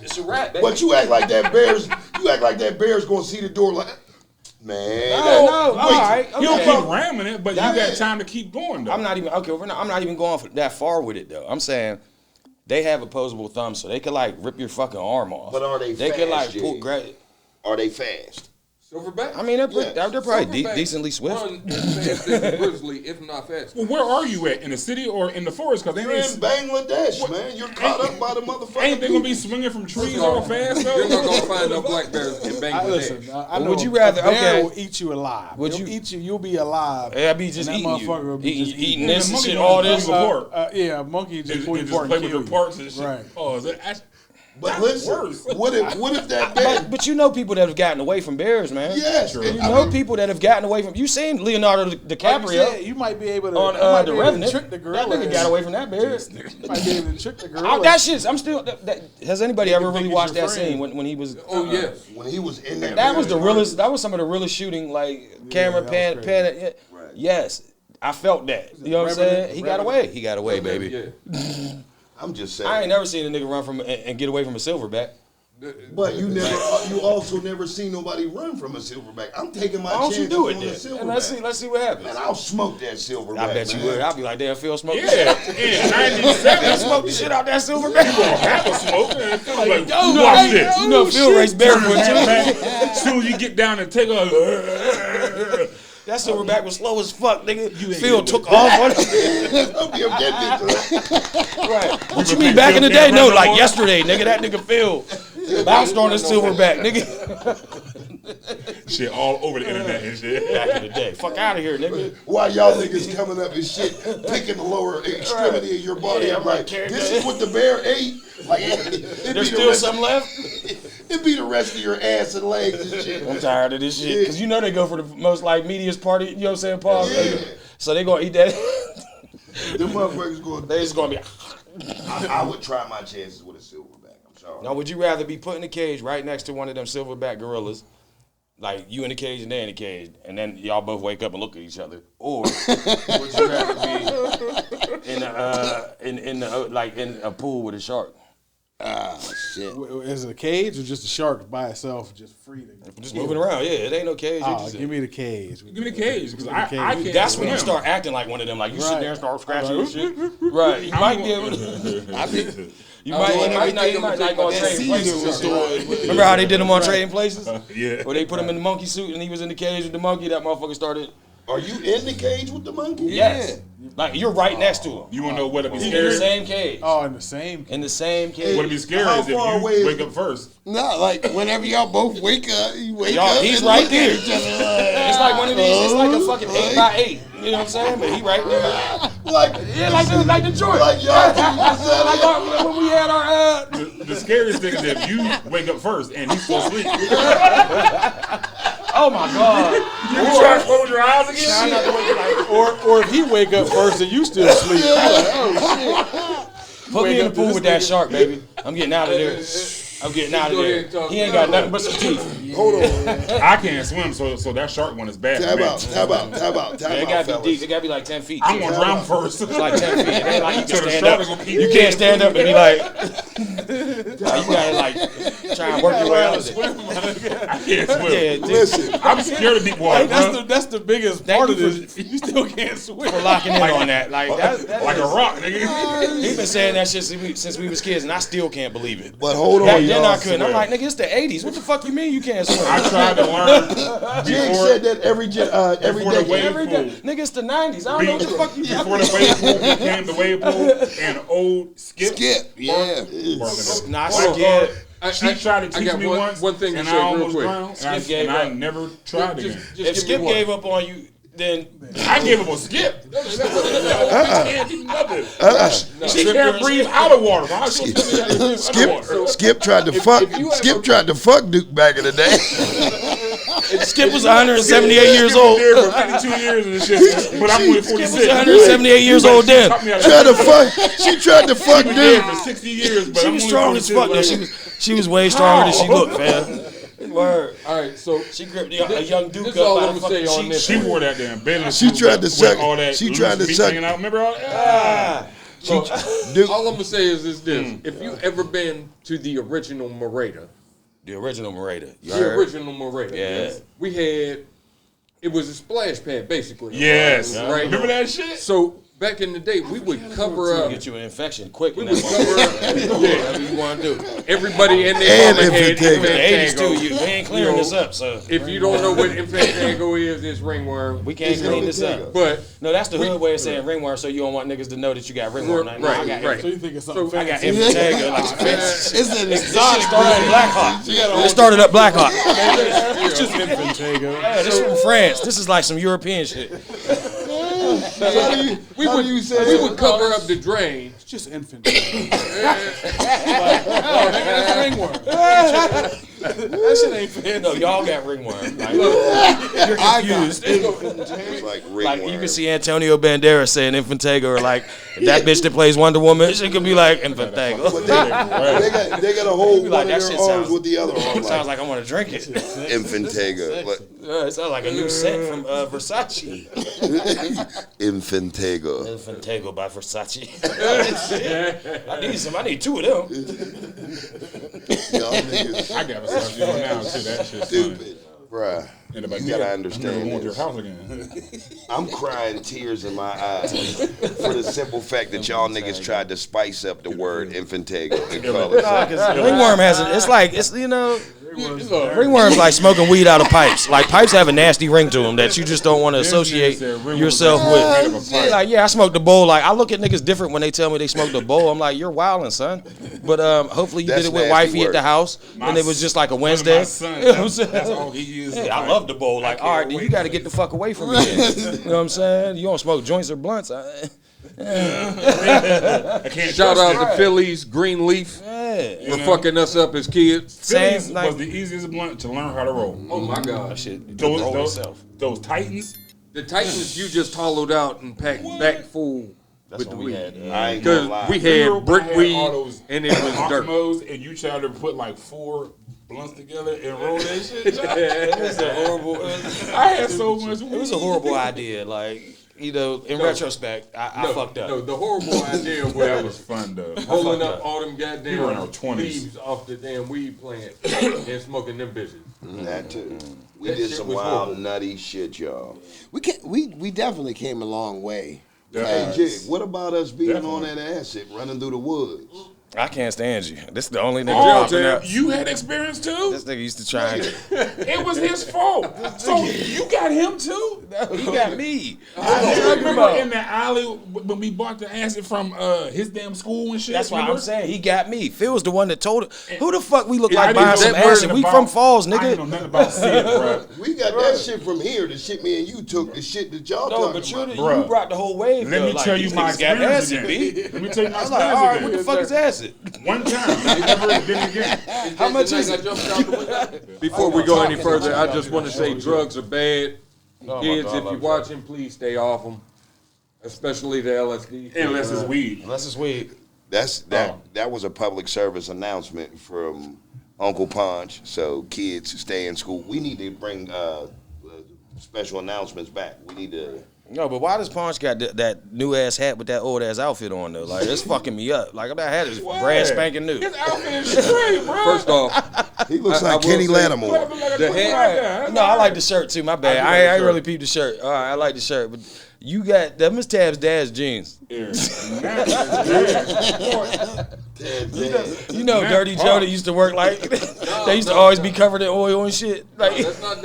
S4: it's a wrap. baby.
S1: But you act like that bear's gonna see the door like, man.
S4: No, all right.
S5: You don't
S4: Okay.
S5: keep ramming it, but you got time to keep going though.
S4: I'm not even I'm not even going that far with it though. I'm saying they have opposable thumbs, so they could like rip your fucking arm off.
S1: But are they
S4: They could like
S1: fast,
S4: pull.
S1: Jay? Are they fast?
S6: Silverback.
S4: I mean, they're probably
S6: Silverback
S4: decently swift.
S6: Run as fast as a grizzly, if not faster.
S5: Well, where are you at? In the city or in the forest? Because they
S1: You're in Bangladesh, man. You're caught up by the motherfucker.
S5: ain't they gonna be swinging from trees all fast though?
S6: You're not gonna find no black bears in Bangladesh.
S3: Listen, I know
S4: Would you rather-
S3: a bear
S4: okay.
S3: will eat you alive.
S4: Would
S3: He'll
S4: you-
S3: eat you? You'll be alive.
S4: Yeah, I be just
S3: And that
S4: eating
S3: motherfucker will be
S4: you,
S3: just
S4: eating
S5: And
S4: this
S5: the
S4: and
S5: monkey
S4: shit,
S5: gonna
S4: all
S5: pull
S4: this.
S5: you apart.
S3: Yeah, a monkey just
S5: Just,
S3: pull you
S5: just
S3: apart
S5: play
S3: and
S5: with
S3: kill
S5: the
S3: you.
S5: parts and shit.
S3: Right.
S5: Oh, is that?
S1: But listen, what if that man?
S4: But you know people that have gotten away from bears, man.
S1: Yes,
S5: Sure.
S1: and
S4: You know people that have gotten away from. You seen Leonardo DiCaprio
S3: You might be able to,
S4: on The Revenant.
S3: trick the
S4: That
S3: gorilla.
S4: nigga got away from that bear.
S3: You might be able to trick the gorilla.
S4: That shit's. I'm still. Has anybody ever really
S3: think it's
S4: watched
S3: your
S4: that
S3: friend.
S4: scene when he was?
S6: Oh yes.
S1: when he was in that,
S4: That was the realest. That was some of the realest shooting, like camera
S3: that was
S4: pan.
S3: crazy.
S4: Yeah. Yes, I felt that. You know what I'm
S3: Revenant?
S4: saying? He got away. He got away, baby.
S6: Yeah.
S1: I'm just saying.
S4: I ain't never seen a nigga run from and get away from a silverback.
S1: But you also never seen nobody run from a silverback. I'm taking my
S4: Why don't you
S1: chances
S4: do it
S1: on the
S4: then?
S1: silverback.
S4: And let's see what happens.
S1: Man, I'll smoke that silverback.
S4: I bet you
S1: man.
S4: would. I'll be like, damn, Phil smoked the
S5: Yeah,
S4: shit.
S5: in '97,
S4: Smoke the shit out that silverback.
S5: have a smoke. And feel like,
S4: Yo,
S5: watch this.
S4: You know Phil raced barefoot too.
S5: As soon as you get down and take a.
S4: That silverback was slow as fuck, nigga. Phil took off on it.
S1: Don't give that bitch
S4: Right. What you mean back in the day? No, like yesterday, nigga. That nigga Phil bounced on his silverback, nigga.
S5: Shit all over the internet and shit.
S4: Back in the day. Fuck out of here, nigga.
S1: Why y'all niggas coming up and shit, picking the lower extremity of your body?
S4: Yeah,
S1: I'm like,
S4: right.
S1: this is what the bear ate. Like,
S4: There's still some left.
S1: It'd be the rest of your ass and legs and shit.
S4: I'm tired of this shit. Because you know they go for the most like meatiest party, you know what I'm saying, Paul?
S1: Yeah.
S4: So they gonna eat that.
S1: Them motherfuckers going.
S4: They just gonna be.
S1: I would try my chances with a silverback. I'm sorry.
S4: Now, would you rather be put in a cage right next to one of them silverback gorillas, like you in the cage and they in the cage, and then y'all both wake up and look at each other, or would you rather be in a pool with a shark?
S2: Ah, shit.
S3: Is it a cage or just a shark by itself, just free to
S4: Just moving around, yeah. It ain't no cage. It
S3: Oh,
S4: just-
S3: give me the cage.
S5: Give me the cage because I
S3: cage.
S5: can't.
S4: That's when you
S5: swim.
S4: start acting like one of them. Like you sit
S3: Right.
S4: there and start scratching your shit. Right. You might be able to. You might not go on Trading Places. and shit. Remember how they did them on Trading Places?
S5: Yeah.
S4: Where they put him in the monkey suit and he was in the cage with the monkey. That motherfucker started.
S1: Are you in the cage with the monkey?
S4: Yes. Like you're right next to him.
S5: You wanna know what'd be
S4: In the
S5: scary?
S4: same cage.
S3: Oh, in the same.
S4: In the same cage.
S5: What'd be scary
S1: How
S5: is if
S1: far away is
S5: you wake
S1: it?
S5: up first.
S2: No, like whenever y'all both wake up, you wake
S4: Y'all,
S2: up.
S4: he's
S2: and
S4: right
S2: look
S4: there.
S2: at each other
S4: It's like one of these. It's like a fucking 8x8. You know what I'm saying? But he right there. Yeah, like the joint.
S1: Like y'all
S4: Like when we had our
S5: The scariest thing is if you wake up first and he's still asleep.
S4: oh my god.
S5: You try to close your eyes again?
S3: Or if he wake up first and you still asleep. You're like, oh
S4: Put me
S3: Wake
S4: in the
S3: up to
S4: pool
S3: this
S4: with that
S3: nigga.
S4: shark, baby. I'm getting out of there. I'm getting out of
S6: Go ahead
S4: there.
S6: and talk
S4: He ain't
S6: now.
S4: got nothing but some teeth.
S1: Hold on.
S5: I can't swim, so that shark one is bad.
S1: Tab
S5: for me.
S1: out. Tab out. Tab out. Tab
S4: Yeah, it
S1: out,
S4: gotta be
S1: fellas.
S4: deep. It gotta be like 10 feet.
S5: I'm gonna drown first.
S4: It's like 10 feet. It ain't like you
S5: So
S4: can
S5: the
S4: stand
S5: shark
S4: up.
S5: is gonna keep
S4: You can't stand up and be like. You gotta like try and work your way out of it.
S5: I can't swim.
S4: Yeah, dude.
S1: Listen,
S5: I'm scared of deep water, bro.
S3: that's the biggest
S4: Thank
S3: part
S4: you
S3: of this. You still can't swim.
S4: For locking in on that. Like that
S5: Like a
S4: is-
S5: rock, nigga.
S4: He been saying that shit since we was kids, and I still can't believe it.
S1: but hold on,
S4: Back
S1: y'all.
S4: then I couldn't. I'm like, nigga, it's the 80s. What the fuck you mean you can't swim?
S5: I tried to learn
S1: Jig
S5: before,
S1: said that every
S5: before the
S1: decade.
S5: wave
S4: Every day.
S5: pool.
S4: Nigga, it's the 90s. I don't know what the fuck you
S5: Before the wave pool became the wave pool, and old Skip.
S2: yeah.
S4: Not
S6: Hold on,
S4: scared.
S5: She tried to
S6: I
S5: teach
S6: got
S5: me
S6: one-
S5: once,
S6: one thing to
S5: and
S6: say
S5: I
S6: real
S5: almost
S6: quick.
S5: drowned,
S4: Skip gave
S5: and I
S4: up.
S5: never tried again.
S6: Just
S4: If
S6: give me
S4: Skip
S6: one.
S4: gave up on you, then
S5: I gave him a skip. She can't do nothing. She
S4: Skip
S5: can't
S4: yours.
S5: breathe out of water. How she gonna tell me how to breathe underwater?
S1: Skip tried to fuck.
S6: if you
S1: Skip
S6: ever-
S1: tried to fuck Duke back in the day.
S4: Skip was 178 years old.
S5: Skip been there for 52 years and shit, but I'm only
S4: Skip was
S5: 46.
S4: 178 years old then.
S1: Tried to fuck. She tried to fuck
S5: She been there
S1: Duke.
S5: for 60 years, but
S4: She
S5: I'm
S4: was
S5: only
S4: strong as fuck though.
S5: 46.
S4: She was way stronger than she looked, fam. Word.
S6: All right, so
S4: She gripped a young Duke
S6: this
S4: up
S6: all
S4: by
S6: I'm
S4: the
S6: gonna say
S4: fucking
S6: on
S4: cheeks.
S6: this.
S5: She wore that damn bathing
S1: She
S5: suit
S1: tried to
S5: with
S1: suck-
S5: all that
S1: she
S5: loose
S1: tried to
S5: meat
S1: suck-
S5: hanging out. Remember all that?
S4: Ah.
S1: Duke.
S6: all I'm gonna say is this: if you ever been to the original Morada,
S4: The original Marita.
S6: the original Morada,
S4: Yeah.
S6: we had it was a splash pad basically.
S5: Yes.
S6: right.
S5: Remember that shit?
S6: So back in the day, we would cover up
S4: Get you an infection quick.
S6: We
S4: in that
S6: would cover
S4: motherfucker.
S6: up
S4: Whatever you want to do.
S6: everybody in their
S1: And
S6: mama had
S1: infant
S4: The 80s
S6: Infantango.
S4: too. We ain't clearing this up, so
S6: If you don't know what Infantango is, it's ringworm.
S4: we can't clean this up.
S6: But
S4: No, that's the hood way of saying ringworm, so you don't want niggas to know that you got ringworm.
S6: Right,
S4: No, I got
S6: right.
S3: So you think it's something
S6: So
S4: I got
S3: fancy?
S4: Infantango like some fancy.
S2: It's an
S4: This shit
S2: exotic.
S4: started up Black Hawk. It started up Black Hawk.
S3: It's just Infantango.
S4: Yeah, this is from France. This is like some European shit.
S6: We would cover up the drain.
S3: It's just infant. That's ringworm. That shit ain't fair.
S4: No, y'all got ringworm. Like,
S2: You're confused.
S1: It's like
S4: like
S1: ringworm.
S4: you can see Antonio Banderas saying Infantego, or like that bitch that plays Wonder Woman. She could be like Infantego.
S1: They got a whole
S4: Like,
S1: one
S4: that
S1: of
S4: shit
S1: their arms
S4: sounds-
S1: with the other arm.
S4: Sounds like I want to drink it.
S1: Infantego. Like,
S4: It sounds like a new set from Versace.
S1: Infantego.
S4: Infantego by Versace. I need two of them.
S1: Y'all niggas
S5: I got a stuff going now too. That shit's
S1: stupid.
S5: funny.
S1: Bruh,
S5: And
S1: you
S5: about
S1: gotta
S5: I'm
S1: understand
S5: never going to your
S1: this.
S5: house again.
S1: I'm crying tears in my eyes for the simple fact that y'all niggas tried to spice up the word Infantego and call it something.
S4: Ringworm has it. It's like ringworm's like smoking weed out of pipes. Like pipes have a nasty ring to them that you just don't want to associate yourself with. Like I smoked the bowl. Like I look at niggas different when they tell me they smoked the bowl. I'm like, you're wildin', son. But hopefully you
S1: That's
S4: did it with
S1: nasty
S4: wifey
S1: work.
S4: at the house, and it was just like a Wednesday.
S5: My son,
S4: You know what I'm saying?
S5: that's all he is.
S4: Yeah, I love the bowl. Like, all right, then you got to get the fuck away from me. Then. You know what I'm saying? You don't smoke joints or blunts.
S5: I can't
S6: Shout
S5: trust
S6: out to Philly's Greenleaf for fucking us up as kids.
S5: Phillies
S4: Same, like-
S5: was the easiest blunt to learn how to roll.
S6: Oh my God.
S4: Shit,
S5: Those Titans.
S6: The Titans you just hollowed out and packed back full with the
S4: we
S6: weed.
S4: had.
S1: I ain't gonna
S6: Because
S1: lie.
S6: we had brick
S5: I had
S6: weed
S5: all those
S6: and it was dirt.
S5: Optimos, and you tried to put like 4 blunts together and roll that shit.
S4: It was a horrible.
S5: I had so much weed.
S4: It was a horrible idea. Like, you know, in retrospect, I fucked up.
S6: No, the horrible idea
S5: That was
S6: was
S5: fun though.
S6: pulling
S4: fucked
S6: up
S4: up.
S6: all them
S5: We were in
S6: goddamn
S5: our 20s.
S6: leaves off the damn weed plant and smoking them bitches.
S1: That too. We
S6: That
S1: did
S6: shit
S1: some
S6: was
S1: wild,
S6: horrible.
S1: nutty shit, y'all.
S2: We definitely came a long way.
S1: Hey, Jig, what about us being
S5: Definitely.
S1: on that acid, running through the woods?
S4: I can't stand you. This is the only nigga
S5: Oh,
S4: popping up.
S5: you had experience too?
S4: This nigga used to try and
S5: It was his fault. So you got him too?
S4: he got me.
S5: I remember in the alley when we bought the acid from his damn school and shit.
S4: That's why I'm
S5: remember?
S4: saying he got me. Phil was the one that told it. Who the fuck we look
S5: Yeah, I
S4: like
S5: didn't
S4: buying
S5: know
S4: some
S5: that
S4: acid?
S5: word
S4: We
S5: about-
S4: from Falls,
S5: I didn't know
S4: nigga.
S5: nothing about Sid, bro.
S1: We got that shit from here. The shit me and you took. The shit that y'all
S4: No,
S1: talking
S4: but
S1: about.
S4: you
S5: Bruh.
S4: brought the whole wave.
S5: Let
S4: though.
S5: me
S4: Like,
S5: tell you
S4: these
S5: my
S4: niggas got
S5: experience
S4: acid,
S5: again.
S4: B.
S5: Let me tell you my
S4: I was like, all right,
S5: experience
S4: what the
S5: again.
S4: fuck is acid?
S5: One time, never did it again.
S4: How much is
S6: I
S4: it?
S6: jumped out the window. Before we go any further, I just want to say drugs are bad. Kids, if you're watching, please stay off them, especially the LSD.
S5: Unless it's weed.
S4: Unless it's weed.
S1: That was a public service announcement from Uncle Punch. So kids stay in school. We need to bring special announcements back. We need to.
S4: No, but why does Punch got that new ass hat with that old ass outfit on though? Like it's fucking me up. Like that hat is brand spanking new.
S5: His outfit is straight, bro.
S6: First off,
S1: He looks
S6: I
S1: like
S6: will
S1: Kenny
S6: say-
S1: Lattimore.
S6: the head.
S4: No, I like the shirt too. My bad.
S6: I do
S4: I
S6: like
S4: ain't
S6: the
S4: really
S6: shirt.
S4: peeped the shirt. All right, I like the shirt, but you got that Miss Tab's dad's jeans. You know, Dirty Joe that used to work like they used to always be covered in oil and shit. Like
S6: That's not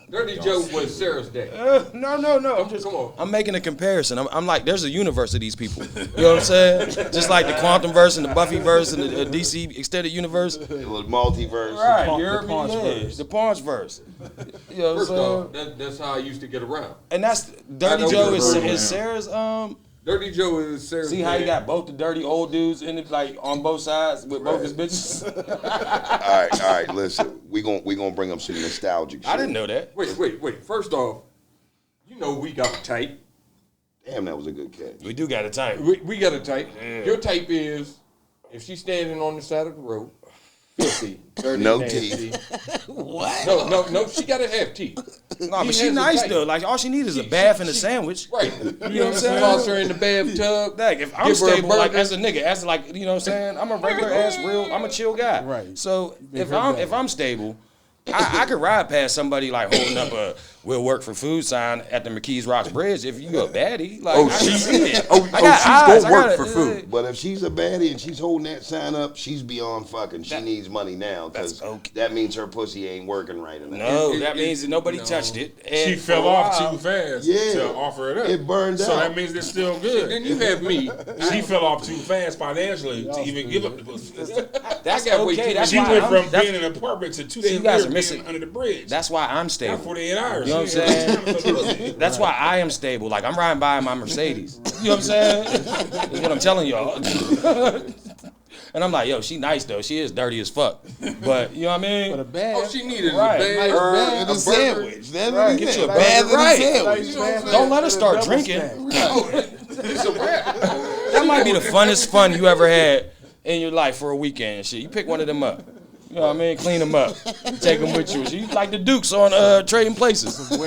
S6: Dirty Joe was Sarah's dad.
S4: no. I'm just
S6: Come on.
S4: I'm making a comparison. I'm like, there's a universe of these people. You know what I'm saying? Just like the Quantum verse and the Buffy verse and the DC extended universe.
S1: It was multiverse.
S4: Right,
S3: Paunch-
S4: you heard
S3: the
S4: me?
S3: Paunch
S4: Yeah,
S3: verse.
S4: the Paunch verse. You know what I'm
S6: First off,
S4: saying?
S6: that's how I used to get around.
S4: And that's
S6: I
S4: Dirty
S6: know
S4: Joe
S6: you're
S4: is
S6: right.
S4: Sarah's
S6: Dirty Joe is Sarah's
S4: see
S6: dad.
S4: how you got both the dirty old dudes in it, like on both sides with both his bitches.
S1: All right. Listen, we gonna bring up some nostalgic shit.
S4: I didn't know that.
S6: Wait. First off, you know we got a type.
S1: Damn, that was a good catch.
S4: We do got a type.
S6: We got a type. Your type is if she's standing on the side of the road, filthy, dirty,
S1: No
S6: nasty.
S1: teeth.
S2: What?
S6: No, she gotta have teeth.
S4: No, but
S6: He
S4: she
S6: has a
S4: nice
S6: type.
S4: though. Like all she needs is a bath and a sandwich.
S6: Right. You know what I'm
S4: saying?
S6: Toss her in the bathtub.
S4: Like if I'm
S6: Give her a
S4: stable, like
S6: burger.
S4: as a nigga, as like you know what I'm saying, I'm a regular ass real. I'm a chill guy.
S3: Right.
S4: So if
S3: her
S4: I'm
S3: bad.
S4: if I'm stable, I could ride past somebody like holding up a "We'll work for food" sign at the McKees Rocks Bridge. If you a baddie, like I can see it. I got
S6: she's
S4: eyes.
S6: gonna
S4: I
S6: work
S4: got
S6: for
S4: it.
S6: food.
S1: But if she's a baddie and she's holding that sign up, she's beyond fucking. She needs money now because
S4: That's okay.
S1: that means her pussy ain't working right enough.
S4: No, that means that nobody touched it. And
S5: She
S4: for
S5: fell
S4: a
S5: off
S4: while-
S5: too fast
S1: Yeah.
S5: to offer it up.
S1: It burned
S5: So
S1: out.
S5: that means it's still
S6: Then
S5: good.
S6: you have me.
S5: She fell off too fast financially to even give up the pussy.
S4: That's
S6: I got way
S4: okay.
S6: too
S4: That's
S5: She
S4: why
S5: went
S4: I'm,
S5: from
S4: that's,
S5: being in an apartment to 2
S4: so
S5: days
S4: you guys
S5: later Missing under the bridge.
S4: That's why I'm
S5: Not
S4: stable.
S5: 48 hours.
S4: You know what I'm saying? That's why I am stable. Like, I'm riding by in my Mercedes. You know what I'm saying? That's what I'm telling y'all. And I'm like, yo, she nice, though. She is dirty as fuck. But, you know what I mean?
S3: But a bag.
S8: All she needed is
S4: Right.
S8: a bag,
S2: And a sandwich. That's what he
S4: Get
S2: said.
S4: you a
S2: Bag
S4: burger.
S2: and a
S4: Right.
S2: sandwich.
S8: You know what I'm saying?
S4: Don't let her start drinking.
S8: It's a wrap.
S4: That might be the funnest fun you ever had in your life for a weekend and shit. You pick one of them up. You know what I mean? Clean them up. Take them with you. You like the Dukes on Trading Places.
S3: Some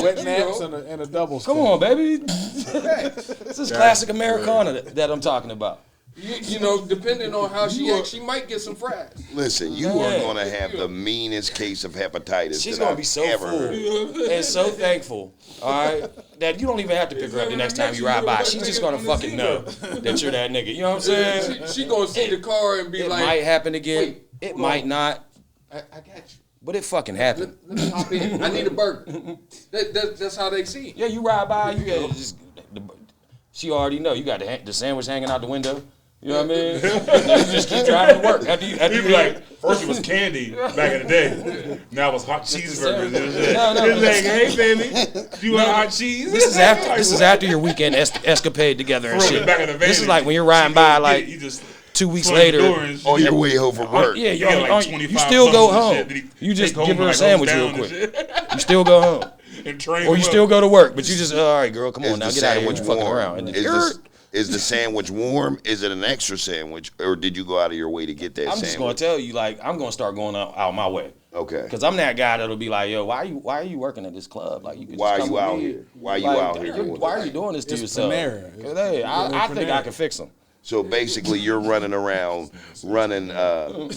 S3: wet naps and a double stack.
S4: Come on, baby. This is classic Americana that I'm talking about.
S8: You know, depending on how she acts, she might get some fries.
S1: Listen, you are going to have the meanest case of hepatitis
S4: She's
S1: that
S4: gonna
S1: I've
S4: be so
S1: ever
S4: full
S1: heard.
S4: and so thankful, all right, that you don't even have to pick her up the next time you ride by. She's just gonna fucking know that you're that nigga. You know what I'm saying?
S8: She gonna see the car and be
S4: It
S8: like,
S4: might happen again.
S8: wait,
S4: It
S8: hold
S4: might
S8: on.
S4: not,
S8: I got you.
S4: but it fucking happened.
S8: Let me hop in. I need a burger. That's how they see it.
S4: Yeah, you ride by, you got just. She already know you got the sandwich hanging out the window. You know what I mean? You just keep driving to work. After you
S5: He'd be like, first it was candy back in the day. Now it's hot cheeseburgers and shit.
S4: No.
S5: It's like, hey baby, do you want hot cheese?
S4: This is after your weekend escapade together and
S5: Throw it
S4: shit.
S5: back in the van.
S4: This is like when you're riding by like
S5: you just
S4: 2 weeks
S5: slam the
S4: later.
S5: door and shit.
S1: On your way home from work.
S4: Yeah,
S5: You got like
S4: you
S5: 25
S4: still go
S5: bucks and
S4: home.
S5: shit. Then he
S4: You just
S5: take home
S4: give her a
S5: like
S4: sandwich
S5: goes
S4: real
S5: down and
S4: quick.
S5: shit.
S4: You still go home.
S5: And train
S4: Or
S5: him
S4: you
S5: up.
S4: still go to work, but you just, all right, girl, come
S1: Is
S4: on now,
S1: the
S4: get out of here. You
S1: sandwich
S4: fucking
S1: warm?
S4: around. And
S1: Is the sandwich warm? Is it an extra sandwich? Or did you go out of your way to get that
S4: I'm
S1: sandwich?
S4: just going to tell you, like, I'm going to start going out my way.
S1: Okay.
S4: Because I'm that guy that'll be like, yo, why are you working at this club? Like, you could
S1: Why
S4: just
S1: are
S4: come
S1: you
S4: with
S1: out
S4: me.
S1: here? Why are you
S4: Like,
S1: out here doing
S4: Why
S1: that?
S4: are you doing this to
S3: It's
S4: yourself?
S3: Panera.
S4: 'Cause, hey, I think I can fix them.
S1: So basically, you're running around, running an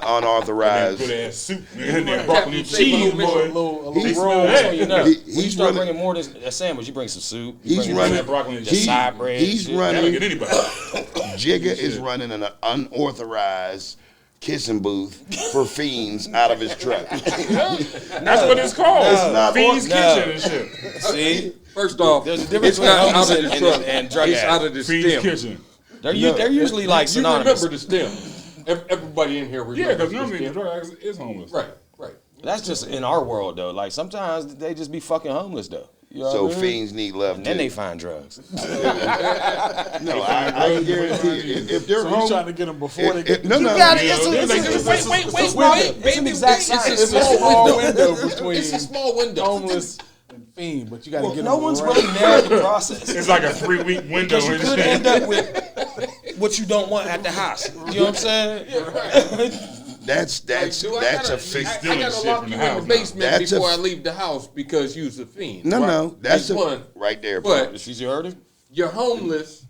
S1: unauthorized.
S5: Good ass soup, man. That broccoli and cheese,
S3: A
S5: boy.
S3: little
S1: He's
S3: roll.
S5: that.
S4: You know,
S1: He-
S4: when you
S1: he's
S4: start
S1: running-
S4: bringing more than a sandwich, you bring some soup. You
S1: He's
S4: bring
S1: running.
S5: that broccoli and
S4: just
S5: cheese.
S4: side bread.
S1: He's
S4: shit.
S5: That'll
S1: running.
S5: get anybody.
S1: Jigga is running an unauthorized kissing booth for fiends out of his truck.
S5: That's what it's called.
S1: It's not
S5: Fiend's
S4: no.
S5: Kitchen and shit.
S4: See?
S8: First off,
S4: There's a difference
S8: it's not
S4: between
S8: out of
S4: homeless
S8: the
S4: and-
S8: truck.
S4: and drug
S8: It's
S4: addicts.
S8: out of the
S5: Fiend's
S8: stem.
S5: Kitchen.
S4: They're usually like
S8: You
S4: synonymous.
S8: remember the stem. Everybody in here
S5: Yeah,
S8: remembers
S5: because
S8: the
S5: normally the
S8: stem.
S5: drug addict is homeless.
S8: Right.
S4: That's just in our world though. Like sometimes they just be fucking homeless though. You know
S1: So
S4: what I mean?
S1: fiends need love
S4: And
S1: too.
S4: then they find drugs.
S1: No, I can guarantee you. If they're
S3: So you
S1: home,
S3: trying to get them before they get.
S1: no, no.
S3: It's an exact science. It's a small window between
S8: It's a small window.
S3: homeless and fiend, but you got to get
S4: No
S3: them
S4: one's
S3: right.
S4: really narrowed the process.
S5: It's like a 3-week window
S4: Because you
S5: and
S4: could
S5: shit.
S4: end up with what you don't want at the house. You know what I'm saying?
S1: That's
S8: Do I
S1: that's
S8: gotta-
S1: a fix.
S8: I
S5: stealing
S8: gotta
S5: shit
S8: lock
S5: from
S8: you
S5: the
S8: in
S5: house
S8: the
S5: now.
S8: basement
S1: That's a
S8: before I
S1: f-
S8: leave the house because you's a fiend.
S1: No, that's
S8: That's one.
S1: right there. Bro.
S8: But
S4: She's heard it?
S8: you're homeless,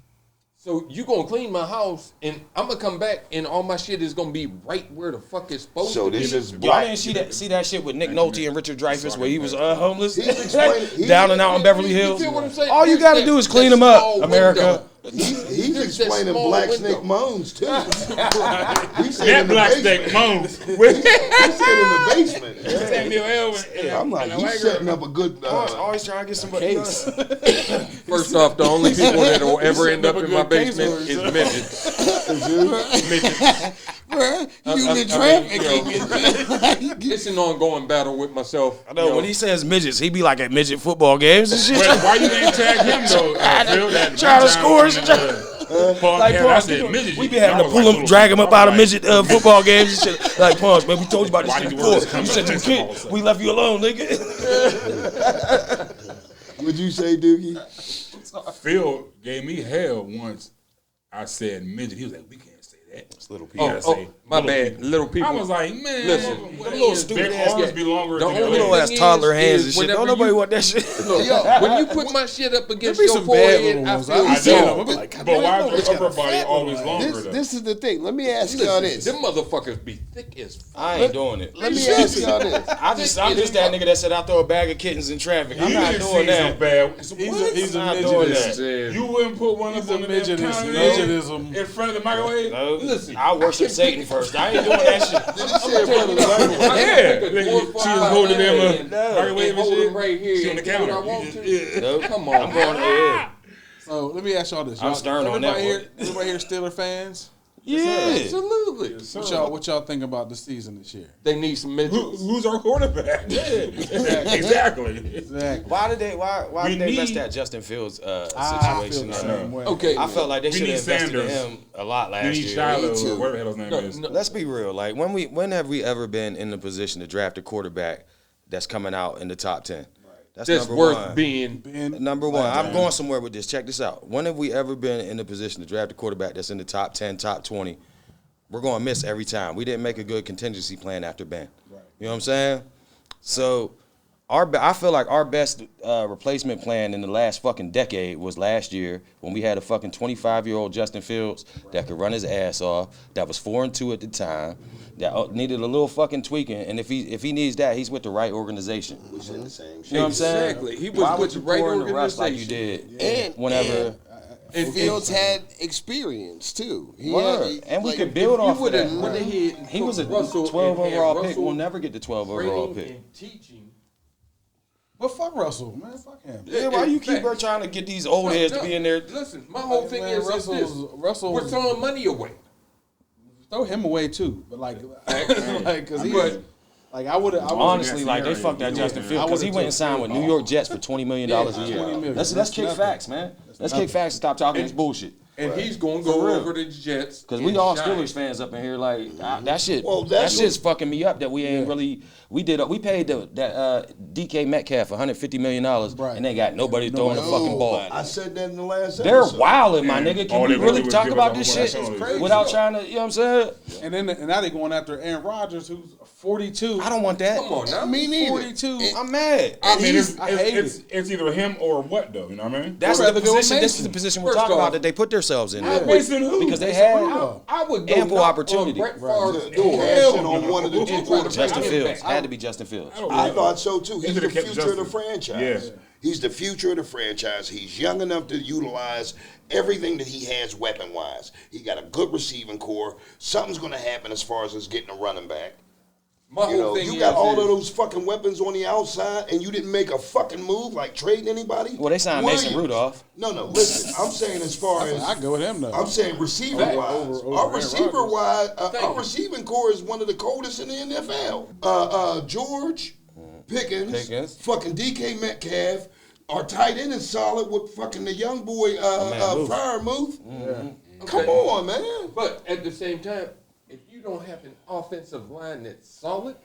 S8: so you gonna clean my house, and I'm gonna come back, and all my shit is gonna be right where the fuck it's supposed
S1: So
S8: to
S1: this
S8: be.
S1: is
S4: Y'all
S1: black.
S4: didn't see that shit with Nick Nolte and Richard Dreyfuss where he was homeless?
S1: He's explaining-
S4: Down and out in Beverly
S8: You
S4: Hills?
S8: feel what I'm saying?
S4: All you
S8: There's
S4: gotta
S8: that-
S4: do is
S8: that
S4: clean them up,
S8: small
S4: America.
S8: window.
S1: He's
S8: There's that
S1: explaining
S8: small
S1: Black
S8: window.
S1: Snake Moans too. He said
S5: That
S1: in the
S5: black
S1: basement.
S5: steak moans.
S1: He said in the basement.
S5: Samuel Elvin.
S1: I'm like, he's setting up a good.
S4: Always trying to get somebody else.
S8: First off, the only people that will ever end up in my basement is midgets. Midgets.
S2: Human trafficking.
S8: It's an ongoing battle with myself.
S4: I know when he says midgets, he be like at midget football games and shit.
S5: Why you didn't tag him though? Phil, that
S4: Trying to
S5: time
S4: score. Like,
S5: yeah,
S4: Pons,
S5: I said midget.
S4: we be having to
S5: I was
S4: pull
S5: like,
S4: him, drag him up out of
S5: like,
S4: midget football games and shit. Like, Pons, man, we told you about this
S5: Why
S4: shit
S5: did the words
S4: before.
S5: come
S4: You said
S5: out
S4: you
S5: of
S4: can't.
S5: this?
S4: We left you alone, nigga.
S1: What'd you say, Doogie?
S5: Phil gave me hell once. I said midget. He was like, we can't say that. It's little people.
S8: My bad. Little people.
S5: I was like, man,
S8: Listen,
S5: little stupid
S8: ass-
S5: arms be longer
S8: The
S5: than your
S8: only
S4: Little
S5: legs.
S4: ass toddler hands and
S8: is
S4: shit. Don't
S8: whenever
S4: nobody
S8: you-
S4: want that shit.
S8: Look, when you put my shit up against
S3: be
S8: your
S3: some bad
S8: forehead,
S3: little
S8: I
S3: ones.
S8: feel
S3: I
S5: I
S3: seen them.
S8: so.
S3: I'm like, God,
S5: But why
S3: damn,
S5: is
S3: it's
S5: the
S3: got a
S5: upper body
S3: fat
S5: always
S3: one.
S5: longer though?
S2: This is the thing. Let me ask y'all this.
S8: Them motherfuckers be thick as fuck.
S4: I ain't doing it.
S2: Let me ask y'all this.
S4: I'm just that nigga that said I throw a bag of kittens in traffic. I'm
S5: You
S4: not
S5: didn't
S4: doing
S5: see
S4: that.
S5: some bad.
S3: He's a
S4: I'm not doing
S3: midgetist.
S4: that.
S5: You wouldn't put one up
S3: He's a
S5: on the damn
S3: midgetist.
S5: counter
S3: Midgetism.
S5: in front of the microwave.
S4: No,
S8: Listen,
S4: I'll worship Satan first. I ain't doing that shit.
S5: Yeah, she was holding them microwave and
S8: hold them
S5: shit.
S8: right here.
S5: She on the
S8: and do what
S5: counter.
S8: I want to.
S5: Yeah.
S4: Nope.
S8: Come
S4: I'm
S8: on,
S4: going
S8: man.
S4: ahead.
S3: So let me ask y'all this.
S4: I'm stern on that
S3: Everybody
S4: one.
S3: here Steeler fans?
S8: Yeah, absolutely.
S3: What y'all think about the season this year?
S8: They need some midgets.
S5: Who's our quarterback? Exactly.
S4: Why did they mess that Justin Fields situation?
S8: Okay,
S4: I felt like they should have invested in
S5: Sanders.
S4: him a lot last
S5: We need
S4: year.
S5: Shiloh, or whatever the hell his name is.
S4: Let's be real. Like when have we ever been in the position to draft a quarterback that's coming out in the top 10? That's
S8: that's
S4: number
S8: worth
S4: one.
S8: being.
S4: Number one. I'm going somewhere with this. Check this out. When have we ever been in the position to draft a quarterback that's in the top 10, top 20? We're going to miss every time. We didn't make a good contingency plan after Ben. Right. You know what I'm saying? So I feel like our best replacement plan in the last fucking decade was last year when we had a fucking 25-year-old Justin Fields that could run his ass off, that was 4-2 at the time, that needed a little fucking tweaking, and if he needs that, he's with the right organization.
S1: We said the same shit.
S4: You know what I'm saying?
S8: Exactly. He was with the right organization.
S4: Like you did.
S2: And
S4: Whenever.
S2: And Fields had experience too. He
S4: And we
S2: like,
S4: could build off of that.
S8: He
S4: was a 12 overall pick. We'll never get the 12 overall pick.
S8: And teaching.
S3: Well, fuck Russell, man. Fuck him.
S4: Yeah, why you keep trying to get these old heads to be in there?
S8: Listen, my whole thing is
S3: Russell.
S8: we're throwing money away.
S3: Throw him away too, but because he was. Like I would
S4: honestly, like they fucked that Justin Fields because he went and signed with New York Jets for $20 million a year. Let's kick facts, man. Let's kick facts and stop talking this bullshit.
S8: And he's going to go over to the Jets.
S4: Because we all Steelers fans up in here, like that shit.
S1: Well,
S4: that shit's fucking me up. That we ain't really. We paid that DK Metcalf $150 million, and they got nobody throwing the fucking ball.
S1: I said that in the last
S4: They're
S1: episode.
S4: wilding, my nigga. Can we really talk about this shit
S5: crazy.
S4: without trying to? You know what I'm saying?
S3: And now they going after Aaron Rodgers, who's 42.
S4: I don't want that.
S8: Come on now.
S2: Me neither.
S3: 42.
S4: I'm mad.
S5: I mean,
S3: I hate it.
S5: it's either him or what, though. You know what I mean?
S4: That's
S3: I'd
S4: the
S3: rather go with
S4: position. This is the
S3: Mason.
S4: position we're
S8: First
S4: talking
S8: off,
S4: about that they put themselves in.
S5: Mason who?
S4: Because they had
S8: I would go
S4: ample
S8: knock
S4: opportunity.
S8: on Brett Favre's door.
S1: Cash in on one of the two quarterbacks.
S4: Justin Fields had to be Justin Fields.
S1: I thought so too. He's
S5: They
S1: the
S5: could've kept
S1: future of the
S5: Justin.
S1: franchise.
S5: Yeah.
S1: He's the future of the franchise. He's young enough to utilize everything that he has weapon-wise. He got a good receiving core. Something's going to happen as far as us getting a running back.
S8: My whole thing
S1: You got all of those fucking weapons on the outside, and you didn't make a fucking move like trading anybody.
S4: Well, they signed Mason Rudolph.
S1: No, listen. I'm saying as far as
S3: I go with him though.
S1: I'm saying receiver-wise. Our receiver-wise, our receiving core is one of the coldest in the NFL. George Pickens, fucking DK Metcalf. Our tight end is solid with fucking the young boy Freiermuth.
S8: Okay.
S1: Come on, man.
S8: But at the same time, if you don't have an offensive line that's solid,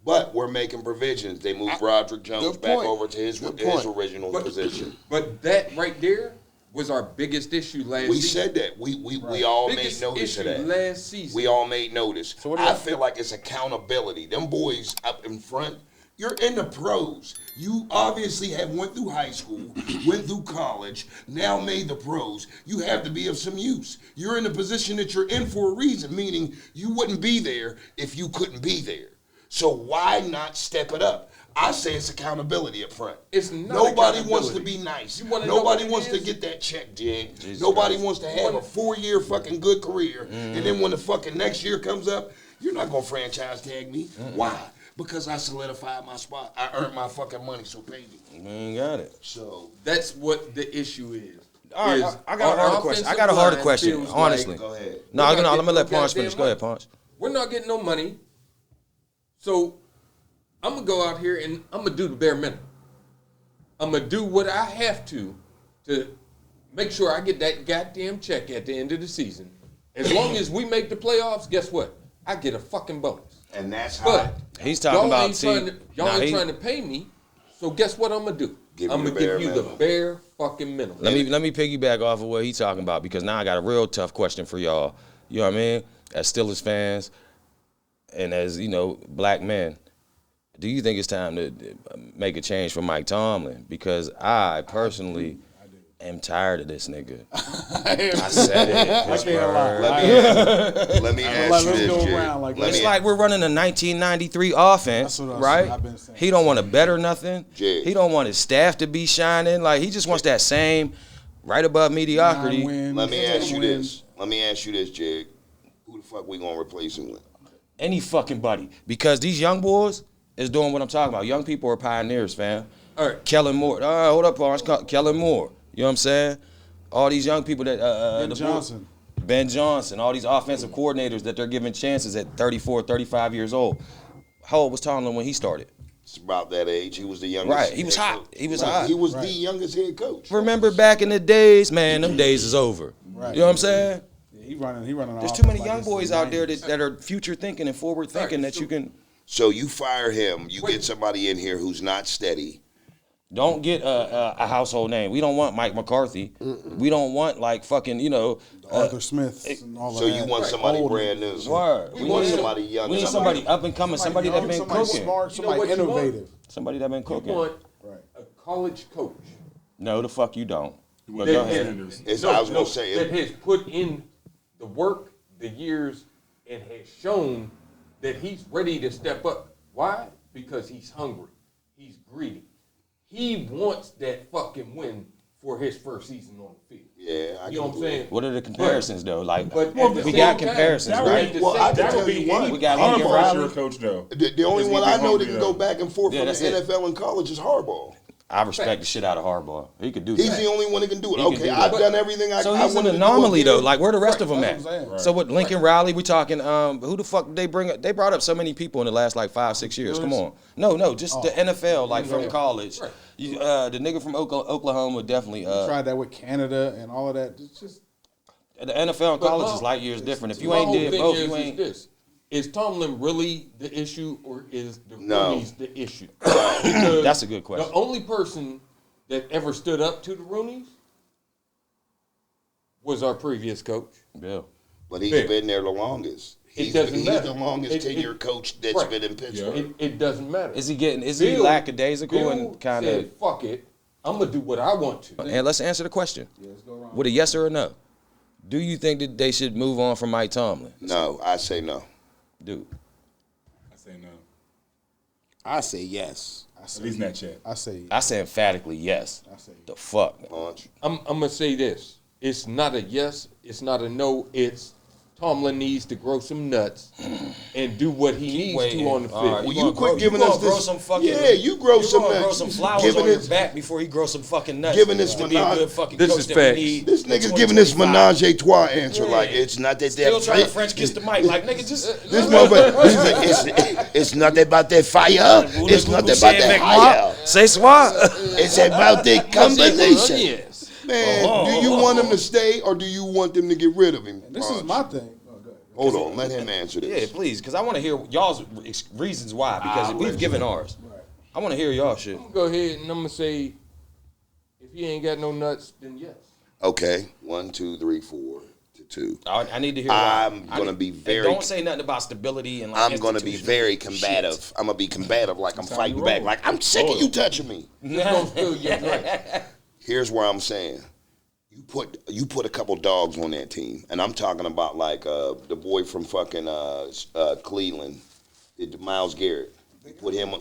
S1: But we're making provisions. They moved Roderick Jones
S2: Good
S1: back
S2: point.
S1: over to his
S2: Good point.
S1: original position.
S8: but that right there was our biggest issue last
S1: We
S8: season.
S1: said that. We all
S8: Biggest
S1: made notice
S8: issue
S1: of that.
S8: last season.
S1: We all made notice.
S4: So what do
S1: I
S4: you-
S1: feel like it's accountability. Them boys up in front, you're in the pros. You obviously have went through high school, went through college, now made the pros. You have to be of some use. You're in the position that you're in for a reason, meaning you wouldn't be there if you couldn't be there. So why not step it up? I say it's accountability up front.
S8: It's not
S1: Nobody wants to
S8: accountability.
S1: be nice.
S8: You wanna know
S1: Nobody
S8: what it
S1: wants to
S8: is?
S1: get that check, Jig.
S4: Jesus
S1: Nobody
S4: Christ.
S1: wants to have a 4-year fucking good career, and then when the fucking next year comes up, you're not gonna franchise tag me. Why? Because I solidified my spot. I earned my fucking money, so pay me.
S4: We ain't got it.
S1: So
S8: That's what the issue is.
S4: All right,
S8: Is
S4: I got a
S8: our
S4: harder question. I
S8: offensive
S4: got a harder
S8: line
S4: question,
S8: feels
S4: honestly.
S8: like
S1: go ahead.
S4: No,
S8: We're
S4: I'm
S8: not
S4: gonna let
S8: getting no
S4: Punch finish.
S8: goddamn
S4: Go ahead,
S8: money.
S4: Punch.
S8: We're not getting no money. So I'm going to go out here and I'm going to do the bare minimum. I'm going to do what I have to make sure I get that goddamn check at the end of the season. As long as we make the playoffs, guess what? I get a fucking bonus.
S1: And that's how
S8: But
S4: He's talking
S8: y'all
S4: about
S8: ain't trying to pay me. So guess what I'm gonna do?
S1: Give
S8: I'm
S1: you
S8: gonna
S1: the
S8: give
S1: bare
S8: you the
S1: minimum.
S8: bare fucking minimum.
S4: Let me piggyback off of what he's talking about because now I got a real tough question for y'all. You know what I mean? As Steelers fans and as, black men, do you think it's time to make a change for Mike Tomlin? Because I personally am tired of this nigga. I said it. Pittsburgh.
S1: let me ask you this, Jig. Let
S4: It's
S1: me-
S4: like we're running a 1993 offense,
S3: That's what
S4: right?
S3: I've been saying.
S4: He don't want to better nothing.
S1: Yeah.
S4: He don't want his staff to be shining. Like he just wants that same right above mediocrity.
S1: Let me ask you this, Jig. Who the fuck we gonna replace him with?
S4: Any fucking buddy. Because these young boys is doing what I'm talking about. Young people are pioneers, fam.
S8: All right.
S4: Kellen Moore. Hold up, Lawrence. Kellen Moore. You know what I'm saying? All these young people that
S3: Ben Johnson.
S4: Ben Johnson, all these offensive coordinators that they're giving chances at 34, 35 years old. How old was Tomlin when he started?
S1: It's about that age. He was the youngest.
S4: Right, he was
S1: head
S4: hot.
S1: coach.
S4: He was
S1: Right.
S4: hot.
S1: He was the youngest head coach.
S4: Remember back in the days, man, them days is over.
S3: Right.
S4: You know what I'm saying?
S3: Yeah, he running.
S4: There's too many young boys out there that are future thinking and forward thinking that you can.
S1: So you fire him. You get somebody in here who's not steady.
S4: Don't get a household name. We don't want Mike McCarthy. We don't want like fucking, you know.
S3: Arthur Smith and all
S1: So
S3: of that.
S1: you want somebody brand new.
S4: Word.
S1: We need somebody young.
S4: We need somebody up and coming, somebody that been
S3: somebody
S4: cooking.
S3: smart,
S8: You know
S3: somebody
S8: what you want?
S3: innovative.
S4: Somebody that been
S8: You
S4: cooking.
S8: want a college coach.
S4: No, the fuck you don't. But
S8: That
S4: go
S8: has-
S4: ahead.
S1: It's, I was gonna say
S8: that
S1: it.
S8: has put in the work, the years, and has shown that he's ready to step up. Why? Because he's hungry. He's greedy. He wants that fucking win for his first season on the field.
S1: Yeah, I
S8: You know what I'm saying?
S4: What are the comparisons though? Like
S8: But
S4: we
S8: at the
S4: got
S8: same time,
S4: comparisons,
S5: that would
S4: right?
S5: be-
S1: Well, I can
S5: That
S1: tell
S5: would be
S1: you one.
S5: any
S4: We got Lincoln
S5: Harbaugh's
S4: Riley.
S5: your coach though.
S1: The only
S5: Because
S1: one
S5: he
S1: I
S5: be
S1: know that
S5: hungry,
S1: can
S5: though.
S1: go back and forth
S4: Yeah,
S1: from
S4: that's
S1: the
S4: it.
S1: NFL and college is Harbaugh.
S4: I respect the shit out of Harbaugh. He could do
S1: He's
S4: that.
S1: the only one that can do it.
S4: He can
S1: Okay,
S4: do
S1: I've
S4: that.
S1: done everything I
S4: So
S1: I
S4: he's an
S1: wanted to do
S4: anomaly
S1: up
S4: though.
S1: here.
S4: Like where the rest of them
S3: That's
S4: at?
S3: what I'm saying.
S4: So with Lincoln Riley, we talking. Who the fuck did they bring up? They brought up so many people in the last like 5-6 years. Come on, no, just the NFL, like from college.
S8: Right.
S4: You, the nigga from Oklahoma definitely.
S3: Tried that with Canada and all of that. It's just
S4: The NFL and
S8: But
S4: college
S8: my-
S4: is light years different. If you
S8: My
S4: ain't
S8: whole
S4: did
S8: thing
S4: both,
S8: is
S4: you ain't.
S8: this. Is Tomlin really the issue or is the
S1: No.
S8: Rooney's the issue? Because
S4: That's a good question.
S8: The only person that ever stood up to the Rooney's was our previous coach.
S4: Yeah.
S1: But he's
S8: Fair.
S1: been there the longest. He's
S8: doesn't matter.
S1: the longest
S8: It-
S1: tenured coach that's
S8: right.
S1: been in Pittsburgh.
S8: It doesn't matter.
S4: Is he
S8: Bill-
S4: lackadaisical
S8: Bill
S4: and kind
S8: said,
S4: of?
S8: fuck it, I'm gonna do what I want to.
S4: And let's answer the question. With a yes or a no. Do you think that they should move on from Mike Tomlin?
S1: No, I say no.
S4: Dude.
S5: I say no.
S2: I say yes.
S5: At least not yet.
S3: I say
S4: I say emphatically yes.
S3: I say
S4: The fuck?
S1: Launch.
S8: I'm gonna say this. It's not a yes. It's not a no. It's Tomlin needs to grow some nuts and do what he needs
S4: waiting.
S8: to on the field.
S4: All right,
S1: Well,
S4: you
S1: you quit giving us
S4: grow
S1: this.
S4: some fucking,
S1: Yeah, you grow some
S4: gonna grow
S1: nuts.
S4: some flowers
S1: Giving
S4: on your
S1: this-
S4: back before he grows some fucking nuts.
S1: Giving this
S4: to be a
S1: menage-
S4: good fucking
S8: This
S4: coach
S8: is
S4: that
S8: facts.
S4: we need.
S1: This
S4: in
S1: nigga's giving this
S4: 2025.
S1: menage a trois answer
S4: Yeah.
S1: like it's not that
S4: Still trying to
S1: that
S4: French kiss the mic, like nigga, just
S1: This motherfucker, he's like, it's not about that fire. It's not about that fire.
S4: Say soit.
S1: It's about the combination.
S8: Yes.
S1: Man, do you want him to stay or do you want them to get rid of him?
S3: this is my thing. Oh, go ahead.
S1: Hold on, let him answer
S4: Yeah,
S1: this.
S4: please, because I want to hear y'all's reasons why. Because we've given ours. I want to hear y'all shit.
S8: I'm gonna go ahead and I'm gonna say, if he ain't got no nuts, then yes.
S1: Okay, 1, 2, 3, 4 to 2.
S4: I need to hear. Why.
S1: I'm gonna be
S4: and
S1: very-
S4: Don't say nothing about stability and. Like
S1: I'm gonna be very combative. I'm gonna be combative like I'm fighting back. Like I'm sick of you touching me.
S8: Just gonna feel your nuts.
S1: Here's where I'm saying. You put a couple dogs on that team, and I'm talking about like the boy from fucking Cleveland, Myles Garrett. You put him.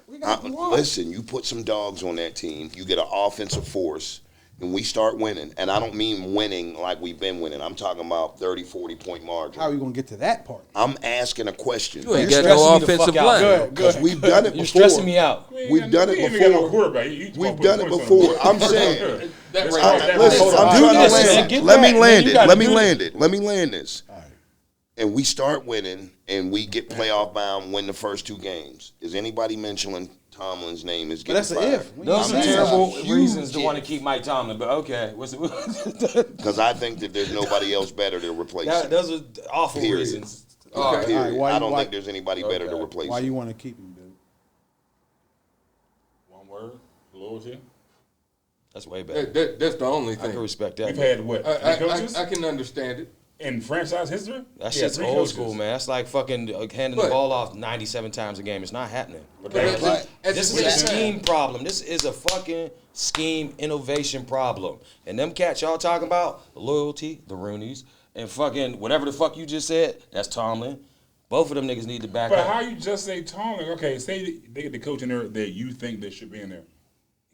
S2: We got one.
S1: Listen, you put some dogs on that team. You get an offensive force, and we start winning. And I don't mean winning like we've been winning. I'm talking about 30, 40-point margin.
S3: How are we gonna get to that part?
S1: I'm asking a question.
S8: You ain't
S4: You're
S8: got no
S4: stressing me the
S8: offensive
S4: fuck out.
S8: line.
S3: Good.
S1: Because we've done it
S4: You're
S1: before.
S4: stressing me out.
S1: We've done it
S5: We ain't even got no
S1: before.
S5: quarterback. You
S1: We've
S5: talking
S1: done it
S5: points
S1: before.
S5: on
S1: I'm
S5: him.
S1: saying.
S8: That
S5: Right.
S8: right there.
S1: Listen,
S5: Hold on.
S1: I'm trying to
S4: Listen,
S1: land.
S4: get
S1: Let me
S4: back, man.
S1: land
S4: You
S1: it.
S4: gotta
S1: Let me
S4: do
S1: land it. Let me land this. And we start winning, and we get playoff bound, win the first 2 games. Is anybody mentioning Tomlin's name is
S3: But
S1: getting
S3: that's a
S1: fired?
S3: if. We
S4: Those
S3: ain't
S4: are
S3: saying
S4: terrible
S3: huge
S4: reasons to
S3: if.
S4: want to keep Mike Tomlin, but okay.
S1: Because I think that there's nobody else better to replace him.
S4: Those are awful
S1: Period.
S4: reasons.
S8: Okay.
S1: Period.
S3: All right, why
S1: I
S3: you-
S1: don't
S3: why-
S1: think there's anybody better to
S4: Okay.
S1: replace
S3: Why
S1: him.
S3: you want to keep him, dude?
S5: One word, loyalty.
S4: That's way better.
S8: That's the only
S4: I can
S8: thing.
S4: respect that.
S5: We've
S4: man.
S5: had what? 3 coaches
S8: I can understand it.
S5: in franchise history.
S4: That
S5: Yeah,
S4: shit's
S5: 3
S4: old
S5: coaches.
S4: school, man. That's like fucking handing the
S8: But-
S4: ball off 97 times a game. It's not happening.
S5: But
S8: But
S5: that-
S8: at
S4: This
S8: the
S4: is a
S8: same time-
S4: scheme problem. This is a fucking scheme innovation problem. And them cats y'all talking about, loyalty, the Roonies, and fucking whatever the fuck you just said, that's Tomlin. Both of them niggas need to back
S5: But
S4: up.
S5: how you just say Tomlin? Okay, say they get the coach in there that you think that should be in there.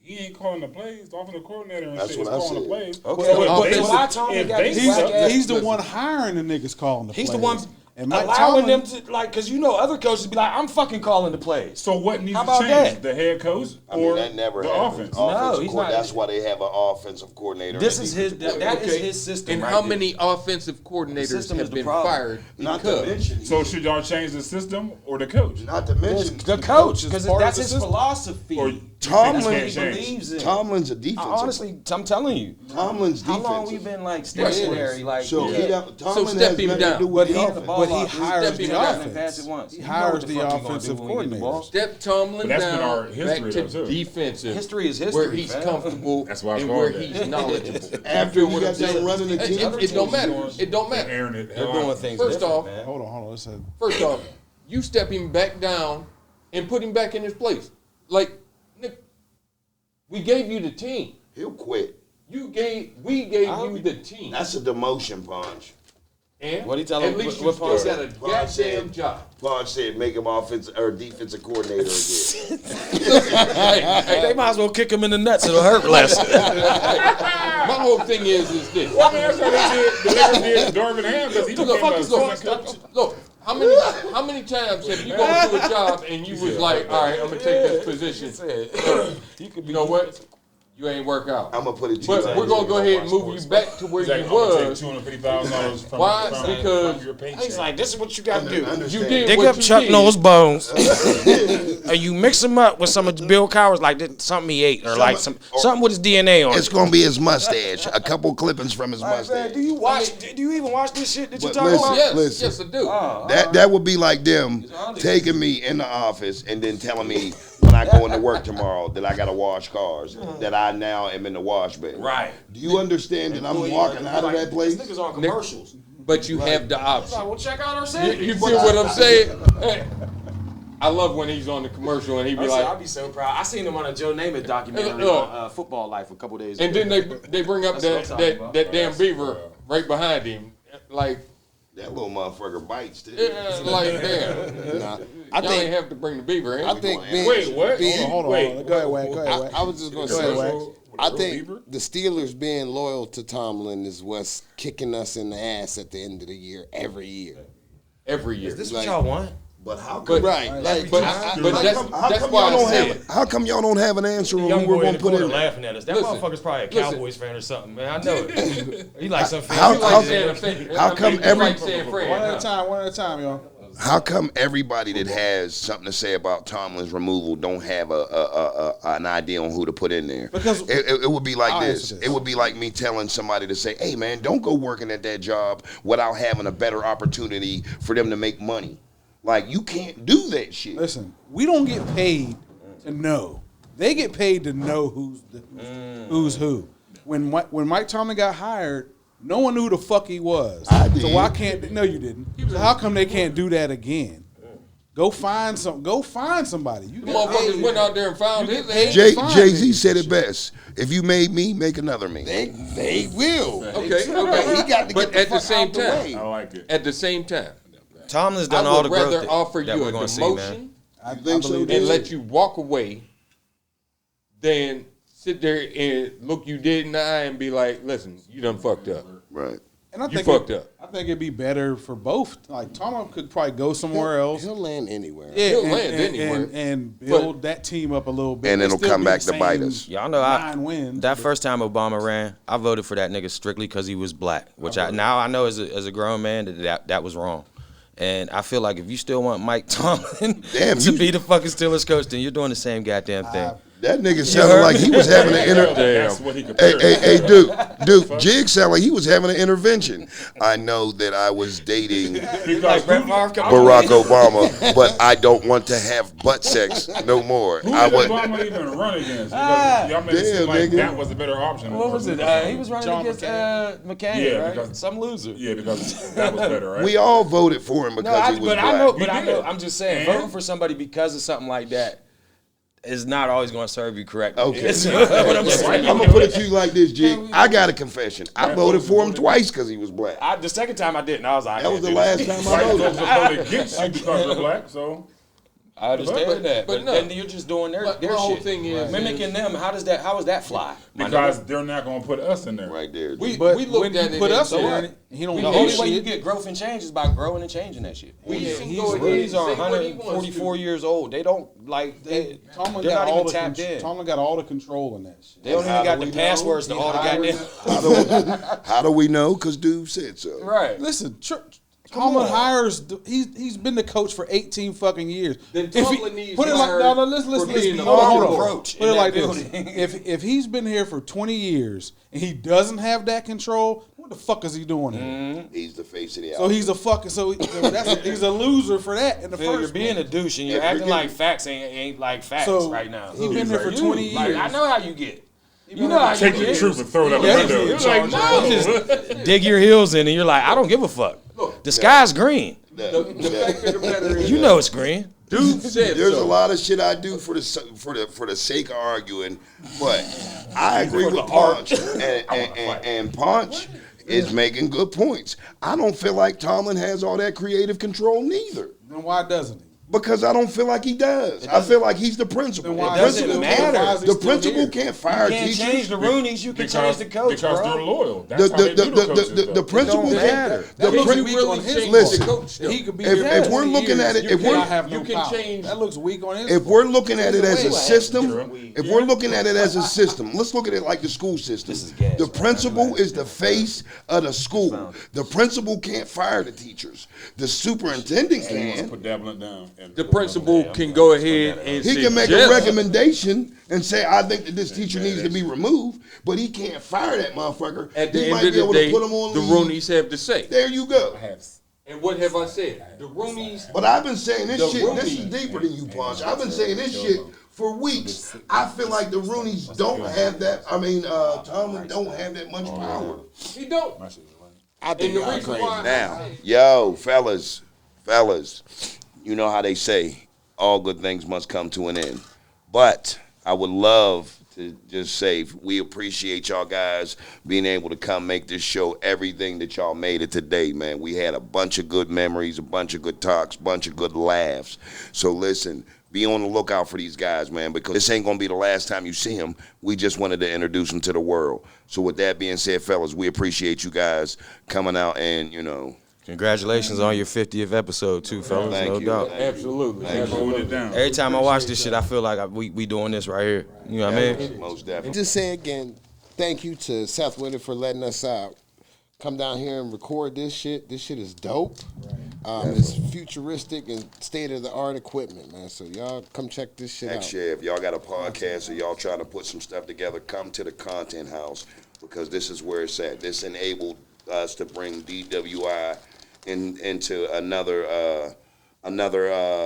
S5: He ain't calling the plays. The offensive coordinator and
S1: That's
S5: shit
S1: what
S5: is
S1: I
S5: calling the
S1: said.
S5: plays.
S4: Okay,
S5: So
S4: but
S5: if they
S4: why
S5: suck-
S4: Tomlin
S5: if
S4: got
S5: they
S4: these
S5: suck-
S4: whack ass-
S3: He's the one hiring the niggas calling the
S4: He's the
S3: plays.
S4: one.
S3: And Mike
S4: allowing
S3: Tomlin,
S4: them to like, because other coaches be like, I'm fucking calling the plays.
S5: So what needs
S4: How
S5: to
S4: about
S5: change?
S4: that?
S5: The head coach
S1: I mean,
S5: or
S1: that never
S5: the
S1: happens.
S5: offense?
S1: Offensive
S4: he's
S1: coordinator,
S4: not-
S1: that's why they have an offensive coordinator.
S4: This
S1: and a
S4: is his.
S1: defensive
S4: That
S1: coordinator.
S4: is his system.
S8: And
S4: right
S8: how
S4: there.
S8: many offensive coordinators
S4: system is
S8: have
S4: the
S8: been
S4: problem.
S8: fired
S1: Not to
S8: because?
S1: mention,
S5: So should y'all change the system or the coach?
S1: not to mention,
S4: The coach,
S3: is
S4: because
S3: part of
S4: that's
S3: the
S4: his
S3: system.
S4: philosophy.
S5: Or you
S1: Tomlin-
S5: think
S4: That's
S5: he
S4: what
S5: can't
S4: he
S5: change?
S4: believes in.
S1: Tomlin's a defensive.
S4: Honestly, I'm telling you.
S1: Tomlin's
S4: How
S1: defensive.
S4: long we been like stationary? Like,
S1: So
S4: yeah.
S1: he don't- Tomlin
S8: step
S1: has
S8: him
S1: nothing
S8: down.
S1: to do with
S3: But
S1: the
S3: he-
S1: offense.
S3: but he hires
S8: Step
S3: the
S8: him down and
S4: pass
S3: offense.
S4: it once.
S3: He
S4: You know
S3: hires
S4: what the
S3: the
S4: fuck you gonna do
S3: offensive
S4: when you get the ball.
S3: coordinators.
S8: Step Tomlin
S5: But that's been our
S8: down
S5: history,
S8: back to
S5: though, too.
S8: defensive.
S4: History is history,
S8: where he's
S4: fam.
S8: comfortable
S5: That's why it's
S8: and
S5: called
S8: where
S5: that.
S8: he's knowledgeable.
S1: After
S8: You
S1: you
S8: feel what
S1: got
S8: I'm saying?
S1: them running the
S8: It
S1: team.
S8: don't matter. It don't matter.
S5: Aaron, it
S4: They're doing things
S8: First
S4: different,
S8: off-
S4: man.
S3: Hold on. Listen.
S8: First off, you step him back down and put him back in his place. Like, Nick, we gave you the team.
S1: He'll quit.
S8: We gave you the team.
S1: That's a demotion, Punch.
S8: And
S4: What'd he tell
S8: at
S4: him?
S8: least
S4: What
S8: you
S4: part?
S8: still got a
S1: Punch
S8: goddamn
S1: said-
S8: job.
S1: Punch said make him offensive or defensive coordinator again.
S4: They might as well kick him in the nuts. It'll hurt less.
S8: My whole thing is this.
S5: I mean, that's how they did Darvin Ham because he became a assistant coach.
S8: Look, how many times have you gone to a job and you was like, all right, I'm gonna take this position. You know what? You ain't work out.
S1: I'm gonna put it to you.
S8: But we're gonna go ahead and move you back to where
S5: He's like,
S8: you
S5: I'm gonna take
S8: was.
S5: $250,000 from
S8: Why?
S5: from
S8: Because
S5: your paycheck.
S4: He's like, this is what you got to do.
S8: You did
S4: Dig
S8: what
S4: up
S8: you
S4: Chuck
S8: did.
S4: Norris bones, and you mix them up with some of Bill Cowher's, like something he ate, or like something with his DNA on
S1: It's
S4: it.
S1: gonna be his mustache. A couple clippings from his mustache.
S4: Do you even watch this shit that you
S1: But
S4: talking
S1: listen,
S4: about?
S8: Yes,
S1: Listen.
S8: yes, I do.
S1: That would be like them taking me in the office and then telling me when I go into work tomorrow that I gotta wash cars, that I now am in the wash bay.
S4: Right.
S1: Do you understand that I'm walking out of that place?
S4: This nigga's on commercials.
S8: But you have the option.
S4: Well, check out our
S8: You
S4: savings.
S8: feel what I'm saying? Hey, I love when he's on the commercial and he be
S4: I'll
S8: like,
S4: be so proud. I seen him on a Joe Namath documentary
S8: Look.
S4: on Football Life a couple days
S8: and
S4: ago.
S8: then they bring up
S4: That's what I'm talking about.
S8: that damn beaver right behind him. Like,
S1: That little motherfucker bites too.
S8: like damn.
S2: Nah,
S8: Y'all ain't have to bring the beaver in.
S2: I think being,
S5: Wait, what?
S2: being-
S3: Hold on.
S5: Wait,
S3: Go ahead.
S2: I was just gonna
S3: Go ahead,
S2: say,
S3: Wax.
S2: I think the Steelers being loyal to Tomlin is what's kicking us in the ass at the end of the year every year.
S8: Every year.
S4: Is this what
S2: Like-
S4: y'all want?
S1: But how come?
S2: Right, like
S8: But
S1: how
S8: that's
S1: come
S8: why
S1: y'all
S8: I
S1: don't
S8: said.
S1: have? How come y'all don't have an answer on
S4: Young
S1: who we're
S4: boy in
S1: gonna
S4: the
S1: put
S4: corner
S1: in?
S4: laughing at us. That
S8: Listen,
S4: motherfucker's probably a
S8: listen.
S4: Cowboys fan or something, man. I know it. He like some
S1: How-
S8: You
S4: fan.
S8: like saying
S1: how come
S8: you
S1: every-
S8: like saying Fred,
S3: One
S8: huh?
S3: at a time, y'all.
S1: How come everybody that has something to say about Tomlin's removal don't have an idea on who to put in there?
S3: Because-
S1: it would be like
S3: I'll
S1: this.
S3: answer this.
S1: It would be like me telling somebody to say, "Hey, man, don't go working at that job without having a better opportunity for them to make money." Like you can't do that shit.
S3: Listen, we don't get paid to know. They get paid to know who's who. When Mike Tomlin got hired, no one knew who the fuck he was.
S1: I did.
S3: So why can't? No, you didn't. So how come they can't do that again? Go find somebody. You
S8: The
S3: get
S8: motherfuckers
S3: paid.
S8: went out there and found his ass.
S1: Jay-Z said it best. If you made me, make another me.
S2: They will.
S8: Okay.
S2: He got to
S8: But
S2: get the
S8: at the
S2: fuck
S8: same
S2: out the
S8: time-
S2: way.
S5: I like it.
S8: At the same time,
S4: Tomlin's
S8: I
S4: done all
S8: would
S4: the growth
S8: rather offer
S4: that
S8: you
S4: we're
S8: a
S4: gonna see, man.
S8: demotion
S3: I
S1: think so,
S3: believe
S1: dude?
S8: and let you walk away than sit there and look you dead in the eye and be like, listen, you done fucked up.
S1: Right.
S3: And I
S8: You
S3: think
S8: fucked up.
S3: I think it'd be better for both. Like Tomlin could probably go somewhere else.
S2: He'll land anywhere.
S3: Yeah,
S8: He'll
S3: and,
S8: land
S3: and,
S8: anywhere.
S3: and build that team up a little bit.
S1: And
S3: They
S1: it'll
S3: still
S1: come
S3: be
S1: back
S3: the
S1: to bite
S3: same
S1: us.
S4: Y'all know
S3: 9 wins.
S4: that
S3: but-
S4: first time Obama ran, I voted for that nigga strictly because he was black, which now I know as a grown man that was wrong. And I feel like if you still want Mike Tomlin
S1: Damn,
S4: to
S1: you-
S4: be the fucking Steelers coach, then you're doing the same goddamn thing.
S1: That nigga sounded like he was having an
S5: That's what he compared.
S1: Hey, Duke, Jig sounded like he was having an intervention. I know that I was dating
S5: Because
S1: Barack Obama, but I don't want to have butt sex no more.
S5: who
S1: I
S5: did
S1: would.
S5: Obama even run against? Because y'all made it
S1: Damn,
S5: seem like
S1: nigga.
S5: that was the better option.
S4: What was it? He was running
S3: John
S4: against McCain,
S5: Yeah,
S4: right?
S5: because-
S4: Some loser.
S5: Yeah, because that was better, right?
S1: We all voted for him because he was
S4: but
S1: black.
S4: I know.
S5: You
S4: But I
S5: did.
S4: know. I'm just saying,
S5: And?
S4: voting for somebody because of something like that is not always going to serve you correctly.
S1: Okay.
S4: That's what I'm saying.
S1: I'm gonna put it to you like this, Jig. I got a confession. I voted for him twice because he was black.
S4: The second time I didn't. I was like,
S1: That was the last time I
S5: White
S1: voted.
S5: folks voted against you because you're black, so
S4: I understand that, but
S8: no.
S4: then you're just doing their
S8: My whole
S4: shit.
S8: thing is
S4: Mimicking them. How does that fly?
S5: Because they're not going to put us in there.
S1: Right there.
S8: we
S3: But
S8: looked
S3: when
S8: at
S3: you
S8: it.
S3: put
S8: and
S3: us
S8: so
S3: there,
S8: what?
S3: he don't
S4: The
S3: know
S4: only
S3: shit.
S4: way you get growth and change is by growing and changing that shit.
S8: We
S3: Yeah,
S8: can
S3: he's
S8: go ahead
S4: Rookies
S8: and
S4: are
S8: say what he wants
S4: 144
S8: to.
S4: years old. They don't like.
S3: Tomlin
S4: They're
S3: got
S4: not
S3: all
S4: even
S3: the
S4: tapped in.
S3: Tomlin got all the control in that shit.
S4: They don't even got the passwords to all the goddamn.
S1: How do we know? Because dude said so.
S4: Right.
S3: Listen, Tomlin hires. He's been the coach for 18 fucking years.
S8: Then
S3: If he-
S8: Tomlin needs
S3: put it like
S8: hired
S3: no, listen.
S8: for being
S3: Hold on, hold on.
S4: approach
S3: Put
S4: in
S3: it like
S4: that
S3: this:
S4: building.
S3: if he's been here for 20 years and he doesn't have that control, what the fuck is he doing here?
S1: He's the face of the
S3: So he's a fucking he's a loser for that in the
S4: Phil, you're
S3: first
S4: being a
S3: place.
S4: douche and you're
S1: Yeah,
S4: acting
S1: you're
S4: like facts ain't like facts
S3: So
S4: right now.
S3: he been there for 20
S4: Like,
S3: years.
S4: I know how you get. You know how you
S5: Take the
S4: get.
S5: truth and throw it out the
S3: Yeah,
S5: window.
S3: he's
S4: You're like, no, just dig your heels in and you're like, I don't give a fuck. The sky's green.
S8: The fact of the matter is,
S4: You know it's green.
S8: dude said
S1: There's
S8: so.
S1: a lot of shit I do for the sake of arguing, but I agree with Punch, and Punch is making good points. I don't feel like Tomlin has all that creative control neither,
S3: Then why doesn't he?
S1: because I don't feel like he does. I feel like he's the principal.
S3: Then why
S1: The
S3: doesn't
S1: principal
S3: it
S1: can't-
S3: matter? Why is he
S1: The
S3: still
S1: principal
S3: here?
S1: can't fire
S4: You can't
S1: teachers.
S4: change the Roonies, you can change the coach,
S5: because
S4: bro.
S5: they're loyal. That's how they do the coaches,
S1: The
S5: though.
S1: principal
S4: don't
S1: can't.
S4: matter.
S1: The
S3: That looks
S1: prin-
S3: weak
S8: really
S3: on his
S8: change
S3: part.
S1: the
S8: coach, though.
S3: He could be
S1: If-
S3: here
S1: if
S3: for
S1: we're
S3: 20
S1: looking at
S3: years,
S1: it-
S3: you
S1: if we're-
S3: cannot have no
S8: you can
S3: power.
S8: change-
S3: That looks weak on his
S1: If
S3: part.
S1: we're looking at it as a
S3: True.
S1: system, if we're looking at it as a system, let's look at it like the school system. The principal is the face of the school. The principal can't fire the teachers. The superintendent can.
S5: Put dabbling down.
S8: The principal can go ahead and
S1: He can make a
S8: suggest-
S1: recommendation and say, I think that this teacher needs to be removed, but he can't fire that motherfucker.
S8: At the
S1: He
S8: end
S1: might
S8: of
S1: be
S8: the
S1: able
S8: day,
S1: to put him on
S8: the
S1: leave.
S8: Roonies have to say.
S1: There you go.
S8: And what have I said? The Roonies.
S1: But I've been saying this
S8: The
S1: shit. This is
S8: Roonies.
S1: deeper than you, Punch. I've been saying this shit for weeks. I feel like the Roonies don't have that. I mean, Tomlin don't have that much power.
S8: He don't.
S2: I think
S8: And the
S2: y'all
S8: reason
S2: crazy.
S8: why-
S1: Now, yo, fellas, you know how they say all good things must come to an end. But I would love to just say we appreciate y'all guys being able to come make this show everything that y'all made it today, man. We had a bunch of good memories, a bunch of good talks, a bunch of good laughs. So listen, be on the lookout for these guys, man, because this ain't going to be the last time you see them. We just wanted to introduce them to the world. So with that being said, fellas, we appreciate you guys coming out and,
S4: Congratulations on your 50th episode too, fellas.
S1: Thank
S4: No
S1: you.
S4: doubt.
S8: Absolutely.
S5: Hold it down.
S4: Every time I watch this shit, I feel like we doing this right here. You know what I mean?
S1: most
S2: And
S1: definitely.
S2: just say again, thank you to Seth Winter for letting us come down here and record this shit. This shit is dope. It's futuristic and state of the art equipment, man. So y'all come check this shit
S1: Next
S2: out.
S1: year, if y'all got a podcast or y'all trying to put some stuff together, come to the Content House because this is where it's at. This enabled us to bring DWI into another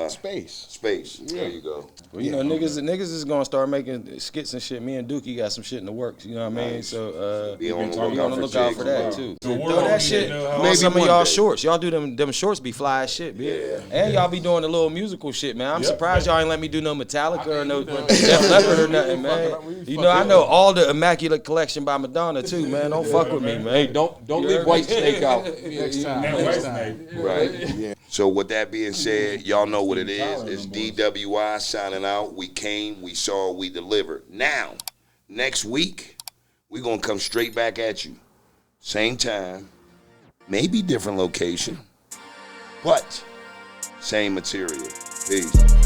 S1: space. There you go.
S4: Well, you know, niggas is gonna start making skits and shit. Me and Dookie got some shit in the works. You know what I mean? So
S1: Be on the
S4: be on the lookout for that too.
S5: So
S4: Throw
S5: we're
S4: that shit on
S1: Maybe
S4: some of
S1: one
S4: y'all
S1: day.
S4: shorts. Y'all do them shorts be fly as shit, bitch.
S1: Yeah.
S4: And y'all be doing the little musical shit, man. I'm surprised y'all ain't let me do no Metallica or no Def Leppard or nothing, man. You know, I know all the Immaculate Collection by Madonna too, man. Don't fuck with me, man.
S8: Hey, don't leave White Snake out.
S3: Next time.
S5: That
S3: Next
S5: white
S3: time.
S5: snake.
S1: Right. So with that being said, y'all know what it is. It's DWI signing out. We came, we saw, we delivered. Now, next week, we're going to come straight back at you. Same time, maybe different location, but same material. Peace.